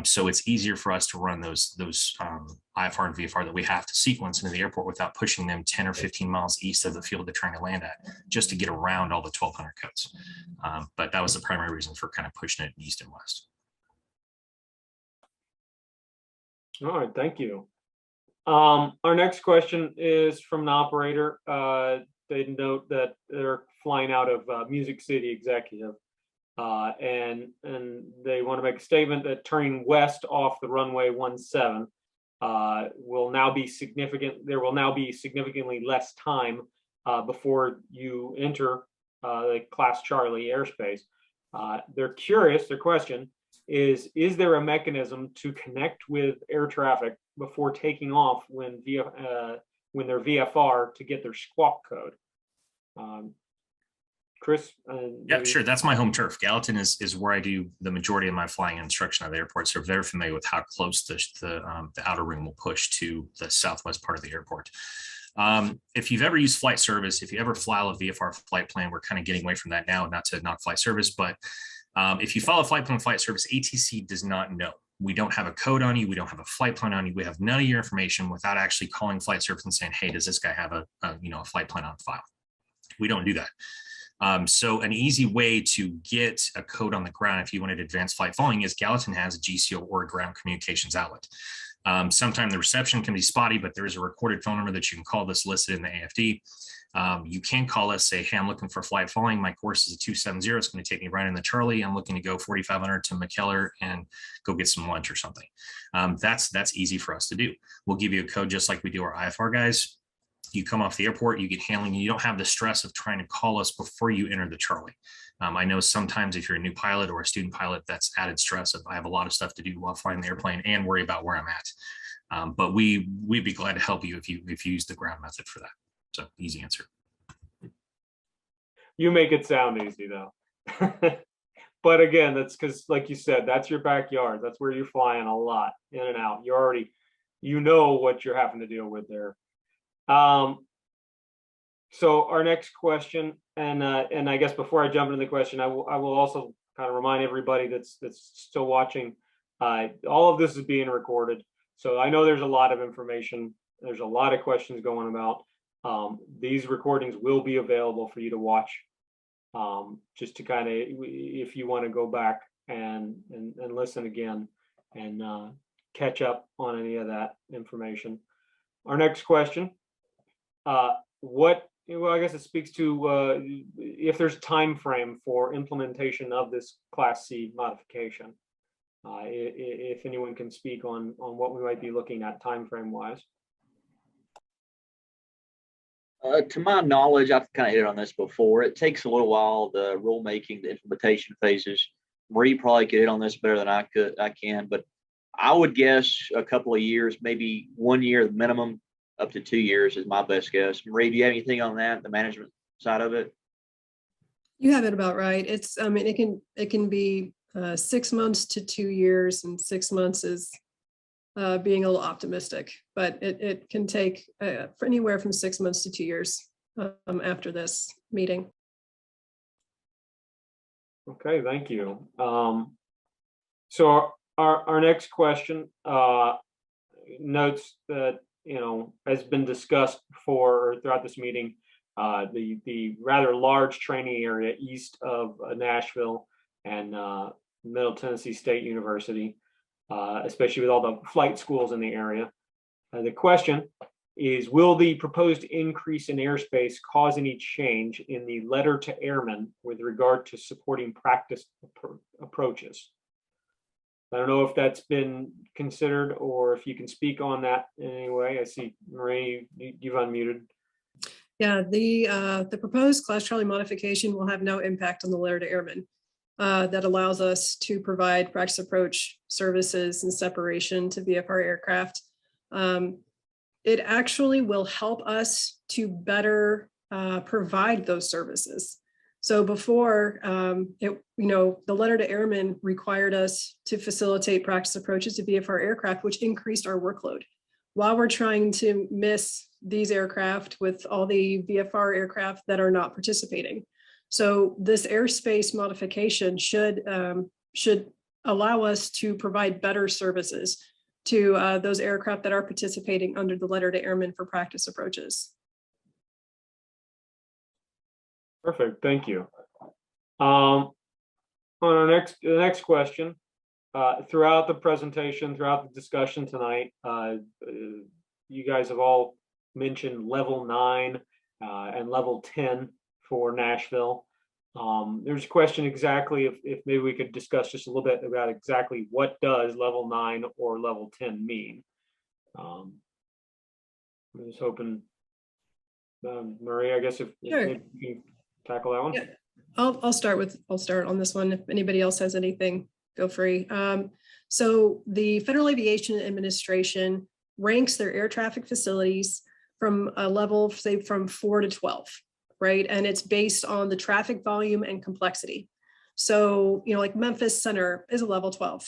So it's easier for us to run those IFR and VFR that we have to sequence into the airport without pushing them 10 or 15 miles east of the field they're trying to land at, just to get around all the 1,200 codes. But that was the primary reason for kind of pushing it east and west. All right, thank you. Our next question is from an operator. They note that they're flying out of Music City Executive, and they want to make a statement that turning west off the runway 17 will now be significant. There will now be significantly less time before you enter the Class Charlie airspace. They're curious. Their question is there a mechanism to connect with air traffic before taking off when they're VFR to get their squawk code? Chris? Yeah, sure. That's my home turf. Gallatin is where I do the majority of my flying and instruction at the airport. So very familiar with how close the outer ring will push to the southwest part of the airport. If you've ever used flight service, if you ever fly a VFR flight plan, we're kind of getting away from that now, not to knock flight service, but if you follow flight plan flight service, ATC does not know. We don't have a code on you. We don't have a flight plan on you. We have none of your information without actually calling flight service and saying, hey, does this guy have a flight plan on file? We don't do that. So an easy way to get a code on the ground if you wanted advanced flight following is Gallatin has a GCO or a ground communications outlet. Sometimes the reception can be spotty, but there is a recorded phone number that you can call that's listed in the AFD. You can call us, say, hey, I'm looking for flight following. My course is a 270. It's going to take me right in the Charlie. I'm looking to go 4,500 to McKellar and go get some lunch or something. That's easy for us to do. We'll give you a code just like we do our IFR guys. You come off the airport, you get handling, and you don't have the stress of trying to call us before you enter the Charlie. I know sometimes if you're a new pilot or a student pilot, that's added stress of I have a lot of stuff to do while flying the airplane and worry about where I'm at. But we'd be glad to help you if you use the ground method for that. So easy answer. You make it sound easy though. But again, that's because, like you said, that's your backyard. That's where you're flying a lot in and out. You're already, you know what you're having to deal with there. So our next question, and I guess before I jump into the question, I will also kind of remind everybody that's still watching, all of this is being recorded. So I know there's a lot of information. There's a lot of questions going about. These recordings will be available for you to watch, just to kind of, if you want to go back and listen again and catch up on any of that information. Our next question, well, I guess it speaks to if there's time frame for implementation of this Class C modification. If anyone can speak on what we might be looking at time frame wise. To my knowledge, I've kind of hit on this before. It takes a little while, the rulemaking, the implementation phases. Marie probably could hit on this better than I can, but I would guess a couple of years, maybe 1 year minimum, up to 2 years is my best guess. Marie, do you have anything on that, the management side of it? You have it about right. It's, I mean, it can be 6 months to 2 years, and 6 months is being a little optimistic, but it can take for anywhere from 6 months to 2 years after this meeting. Okay, thank you. So our next question notes that, has been discussed before or throughout this meeting, the rather large training area east of Nashville and Middle Tennessee State University, especially with all the flight schools in the area. The question is, will the proposed increase in airspace cause any change in the letter to airmen with regard to supporting practice approaches? I don't know if that's been considered or if you can speak on that in any way. I see Marie, you've unmuted. Yeah, the proposed Class Charlie modification will have no impact on the letter to airmen. That allows us to provide practice approach services and separation to VFR aircraft. It actually will help us to better provide those services. So before, the letter to airmen required us to facilitate practice approaches to VFR aircraft, which increased our workload. While we're trying to miss these aircraft with all the VFR aircraft that are not participating. So this airspace modification should allow us to provide better services to those aircraft that are participating under the letter to airmen for practice approaches. Perfect, thank you. On our the next question, throughout the presentation, throughout the discussion tonight, you guys have all mentioned level 9 and level 10 for Nashville. There's a question exactly if maybe we could discuss just a little bit about exactly what does level 9 or level 10 mean. I'm just hoping, Marie, I guess if Sure. you can tackle that one. Yeah, I'll start on this one. If anybody else has anything, go free. So the Federal Aviation Administration ranks their air traffic facilities from a level, say, from 4 to 12, right? And it's based on the traffic volume and complexity. So, like Memphis Center is a level 12.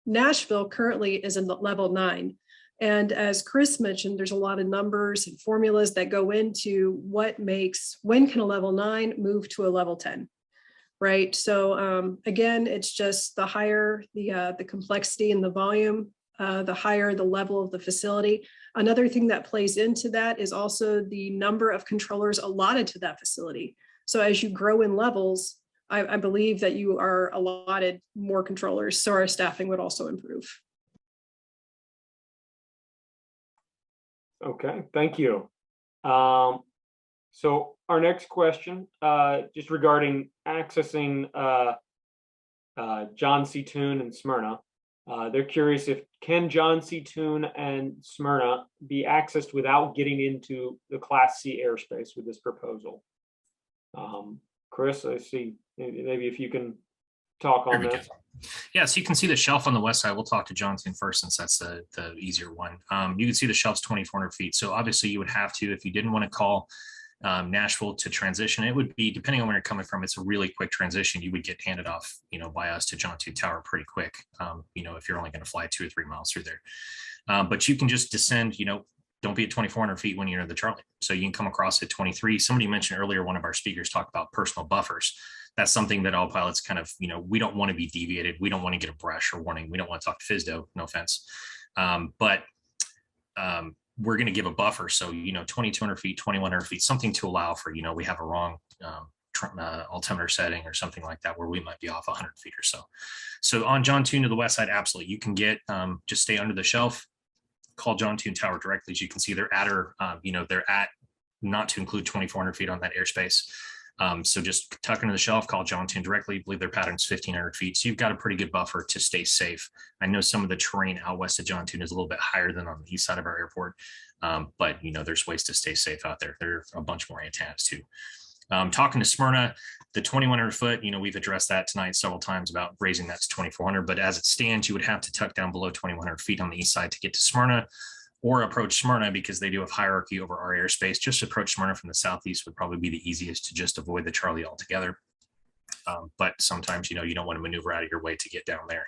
Nashville currently is a level 9. And as Chris mentioned, there's a lot of numbers and formulas that go into when can a level 9 move to a level 10, right? So again, it's just the higher the complexity and the volume, the higher the level of the facility. Another thing that plays into that is also the number of controllers allotted to that facility. So as you grow in levels, I believe that you are allotted more controllers, so our staffing would also improve. Okay, thank you. So our next question, just regarding accessing John C. Toon and Smyrna. They're curious can John C. Toon and Smyrna be accessed without getting into the Class C airspace with this proposal? Chris, I see, maybe if you can talk on that. Yeah, so you can see the shelf on the west side. We'll talk to Johnson first since that's the easier one. You can see the shelf's 2,400 feet. So obviously you would have to, if you didn't want to call Nashville to transition, it would be, depending on where you're coming from, it's a really quick transition. You would get handed off, by us to John 2 Tower pretty quick, if you're only going to fly 2 or 3 miles through there. But you can just descend, don't be at 2,400 feet when you're in the Charlie. So you can come across at 23. Somebody mentioned earlier, one of our speakers talked about personal buffers. That's something that all pilots kind of, we don't want to be deviated. We don't want to get a brush or warning. We don't want to talk to FSDO, no offense. But we're going to give a buffer. So, 2,200 feet, 2,100 feet, something to allow for, we have a wrong altimeter setting or something like that, where we might be off 100 feet or so. So on John 2 to the west side, absolutely. You can get, just stay under the shelf, call John 2 Tower directly. As you can see, they're at, or, they're at, not to include 2,400 feet on that airspace. So just tuck into the shelf, call John 2 directly. I believe their pattern's 1,500 feet. So you've got a pretty good buffer to stay safe. I know some of the terrain out west of John 2 is a little bit higher than on the east side of our airport. But there's ways to stay safe out there. There are a bunch more antennas too. Talking to Smyrna, the 2,100 foot, we've addressed that tonight several times about raising that to 2,400, but as it stands, you would have to tuck down below 2,100 feet on the east side to get to Smyrna, or approach Smyrna, because they do have hierarchy over our airspace. Just approach Smyrna from the southeast would probably be the easiest to just avoid the Charlie altogether. But sometimes, you don't want to maneuver out of your way to get down there.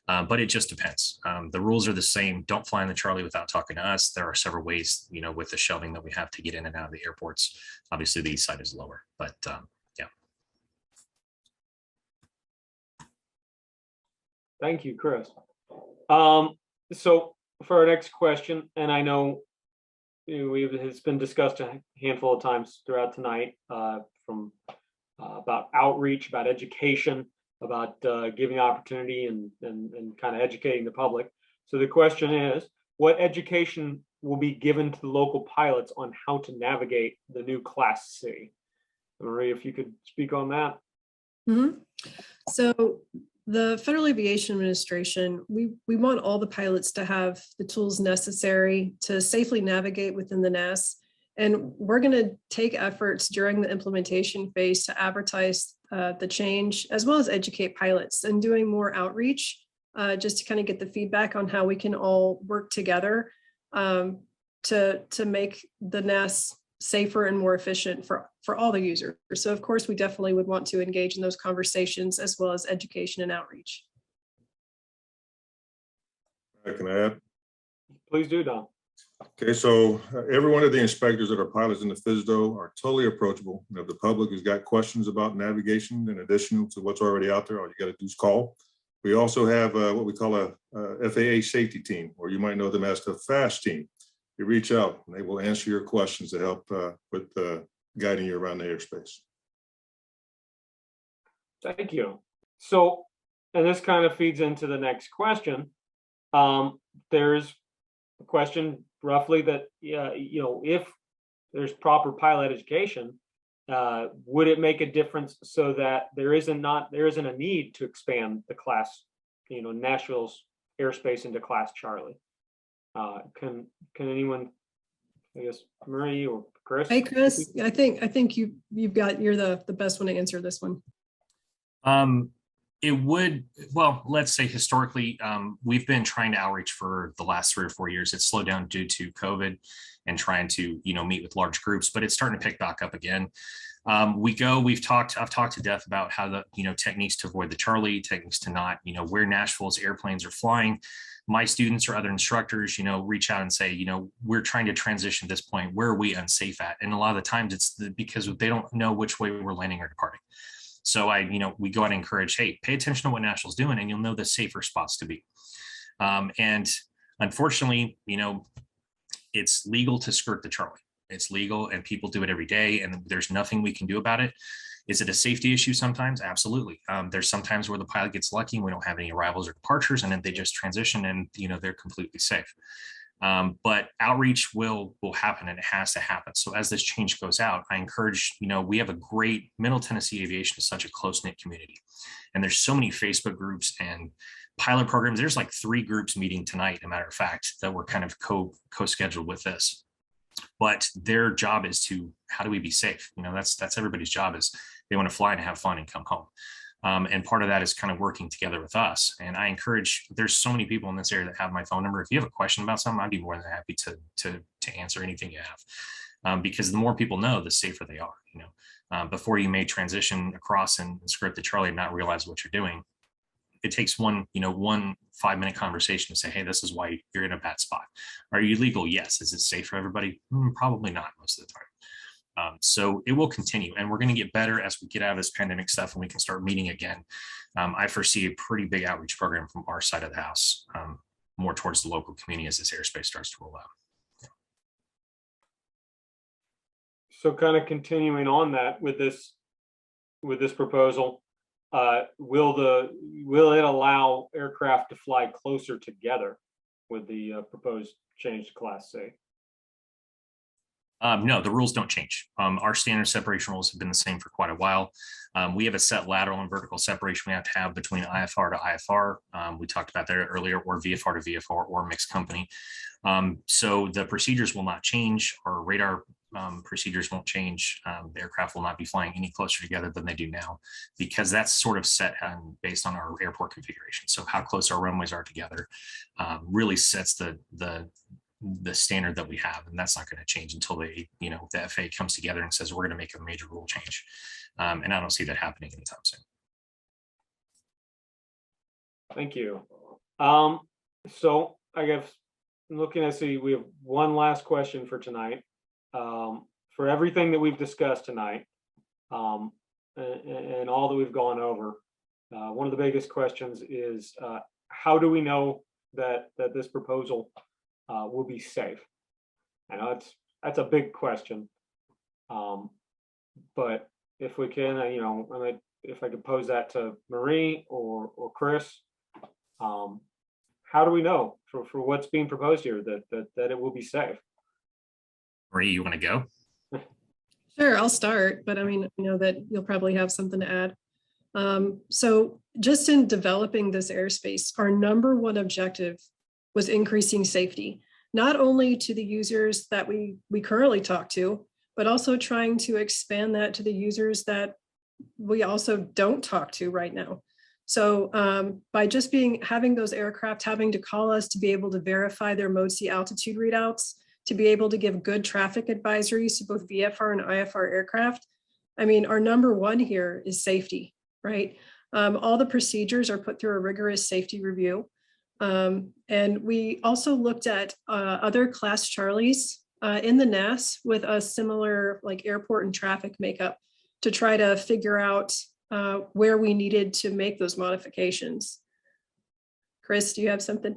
But it just depends. The rules are the same. Don't fly in the Charlie without talking to us. There are several ways, with the shelving that we have to get in and out of the airports. Obviously, the east side is lower, but yeah. Thank you, Chris. So for our next question, and I know it's been discussed a handful of times throughout tonight, from about outreach, about education, about giving opportunity and kind of educating the public. So the question is, what education will be given to the local pilots on how to navigate the new Class C? Marie, if you could speak on that. Mm-hmm. So the Federal Aviation Administration, we want all the pilots to have the tools necessary to safely navigate within the NAS. And we're going to take efforts during the implementation phase to advertise the change, as well as educate pilots, and doing more outreach just to kind of get the feedback on how we can all work together to make the NAS safer and more efficient for all the users. So of course, we definitely would want to engage in those conversations, as well as education and outreach. Can I add? Please do, Don. Okay, so every one of the inspectors that are pilots in the FSDO are totally approachable. If the public has got questions about navigation in addition to what's already out there, all you got to do is call. We also have what we call a FAA safety team, or you might know them as the FAST team. You reach out and they will answer your questions to help with guiding you around the airspace. Thank you. So, and this kind of feeds into the next question. There's a question roughly that, if there's proper pilot education, would it make a difference so that there isn't a need to expand the class, Nashville's airspace into Class Charlie? Can anyone, I guess, Marie or Chris? Hey, Chris, I think you're the best one to answer this one. It would, well, let's say historically, we've been trying to outreach for the last 3 or 4 years. It's slowed down due to COVID and trying to, meet with large groups, but it's starting to pick back up again. I've talked to death about how the, techniques to avoid the Charlie, techniques to not, where Nashville's airplanes are flying. My students or other instructors, reach out and say, we're trying to transition at this point. Where are we unsafe at? And a lot of the times it's because they don't know which way we're landing or departing. So we go out and encourage, hey, pay attention to what Nashville's doing and you'll know the safer spots to be. And unfortunately, it's legal to skirt the Charlie. It's legal and people do it every day and there's nothing we can do about it. Is it a safety issue sometimes? Absolutely. There's sometimes where the pilot gets lucky and we don't have any arrivals or departures and then they just transition and, they're completely safe. But outreach will happen and it has to happen. So as this change goes out, I encourage, we have a great Middle Tennessee Aviation is such a close-knit community. And there's so many Facebook groups and pilot programs. There's like 3 groups meeting tonight, as a matter of fact, that were kind of co-scheduled with this. But their job is to, how do we be safe? That's everybody's job is they want to fly and have fun and come home. And part of that is kind of working together with us. And I encourage, there's so many people in this area that have my phone number. If you have a question about something, I'd be more than happy to answer anything you because the more people know, the safer they are. Before you may transition across and script the Charlie and not realize what you're doing, it takes one 5-minute conversation to say, hey, this is why you're in a bad spot. Are you legal? Yes. Is it safe for everybody? Probably not most of the time. So it will continue, and we're going to get better as we get out of this pandemic stuff and we can start meeting again. I foresee a pretty big outreach program from our side of the house, more towards the local community as this airspace starts to roll out. So kind of continuing on that with this proposal, will it allow aircraft to fly closer together with the proposed change to Class C? No, the rules don't change. Our standard separation rules have been the same for quite a while. We have a set lateral and vertical separation we have to have between IFR to IFR. We talked about that earlier, or VFR to VFR, or mixed company. So the procedures will not change. Our radar procedures won't change. The aircraft will not be flying any closer together than they do now, because that's sort of set based on our airport configuration. So how close our runways are together really sets the standard that we have, and that's not going to change until the FAA comes together and says we're going to make a major rule change, and I don't see that happening anytime soon. Thank you. So I guess looking at we have one last question for tonight. For everything that we've discussed tonight, and all that we've gone over, one of the biggest questions is how do we know that this proposal will be safe? I know that's a big question, but if we can, if I could pose that to Marie or Chris, how do we know for what's being proposed here that it will be safe? Marie, you want to go? Sure, I'll start, but I know that you'll probably have something to add. So just in developing this airspace, our number one objective was increasing safety, not only to the users that we currently talk to, but also trying to expand that to the users that we also don't talk to right now. So by just having those aircraft having to call us to be able to verify their mode C altitude readouts, to be able to give good traffic advisories to both VFR and IFR aircraft, our number one here is safety, right? All the procedures are put through a rigorous safety review. And we also looked at other Class Charlies in the NAS with a similar airport and traffic makeup to try to figure out where we needed to make those modifications. Chris, do you have something?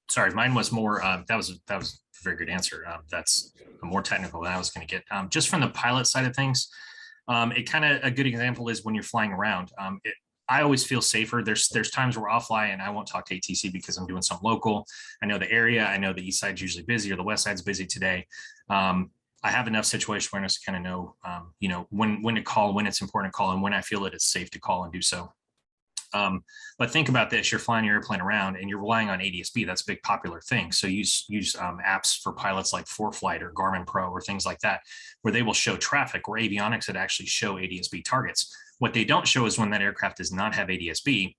Sorry, mine was more, that was a very good answer. That's more technical than I was going to get. Just from the pilot side of things, a good example is when you're flying around. I always feel safer. There's times where I'll fly and I won't talk to ATC because I'm doing something local. I know the area. I know the east side's usually busy or the west side's busy today. I have enough situation awareness to kind of know, when to call, when it's important to call, and when I feel that it's safe to call and do so. But think about this: you're flying your airplane around and you're relying on ADS-B. That's a big popular thing. So use apps for pilots like ForeFlight or Garmin Pro or things like that, where they will show traffic, or avionics that actually show ADS-B targets. What they don't show is when that aircraft does not have ADS-B.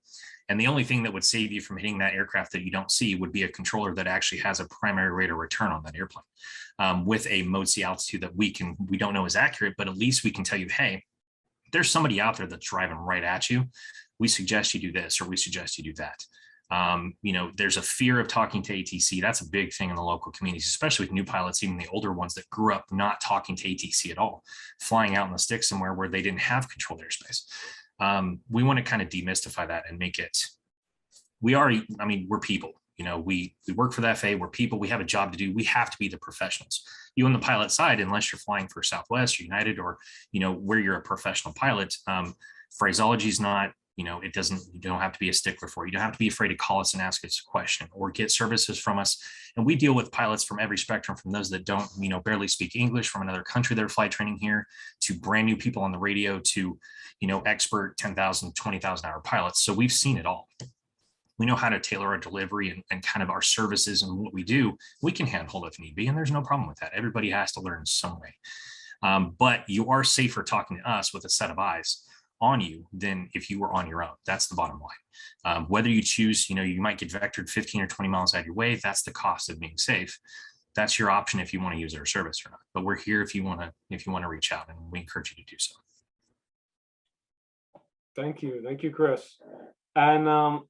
And the only thing that would save you from hitting that aircraft that you don't see would be a controller that actually has a primary radar return on that airplane with a mode C altitude that we don't know is accurate, but at least we can tell you, hey, there's somebody out there that's driving right at you. We suggest you do this, or we suggest you do that. There's a fear of talking to ATC. That's a big thing in the local communities, especially with new pilots, even the older ones that grew up not talking to ATC at all, flying out in the sticks somewhere where they didn't have controlled airspace. We want to kind of demystify that and make it, we're people, we work for the FAA, we're people, we have a job to do. We have to be the professionals. You on the pilot side, unless you're flying for Southwest or United or, where you're a professional pilot, phraseology is not, you don't have to be a stickler for it. You don't have to be afraid to call us and ask us a question or get services from us. And we deal with pilots from every spectrum, from those that don't, barely speak English, from another country that are flight training here, to brand new people on the radio, to, expert 10,000, 20,000 hour pilots. So we've seen it all. We know how to tailor our delivery and kind of our services and what we do. We can handhold if need be, and there's no problem with that. Everybody has to learn some way. But you are safer talking to us with a set of eyes on you than if you were on your own. That's the bottom line. Whether you choose, you might get vectored 15 or 20 miles out of your way. That's the cost of being safe. that's your option if you want to use our service or not. But we're here if you want to reach out, and we encourage you to do so. Thank you, Chris. And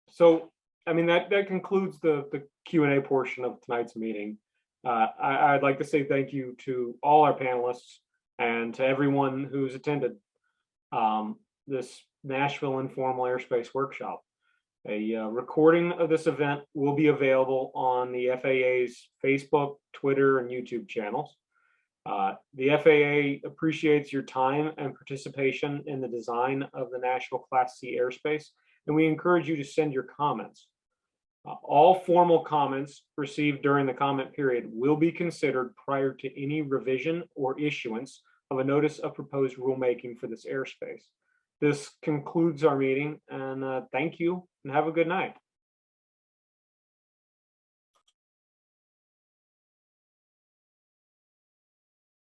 so, I mean, that concludes the Q&A portion of tonight's meeting. I'd like to say thank you to all our panelists and to everyone who's attended this Nashville Informal Airspace Workshop. A recording of this event will be available on the FAA's Facebook, Twitter, and YouTube channels. The FAA appreciates your time and participation in the design of the Nashville Class C airspace, and we encourage you to send your comments. All formal comments received during the comment period will be considered prior to any revision or issuance of a notice of proposed rulemaking for this airspace. This concludes our meeting, and thank you and have a good night.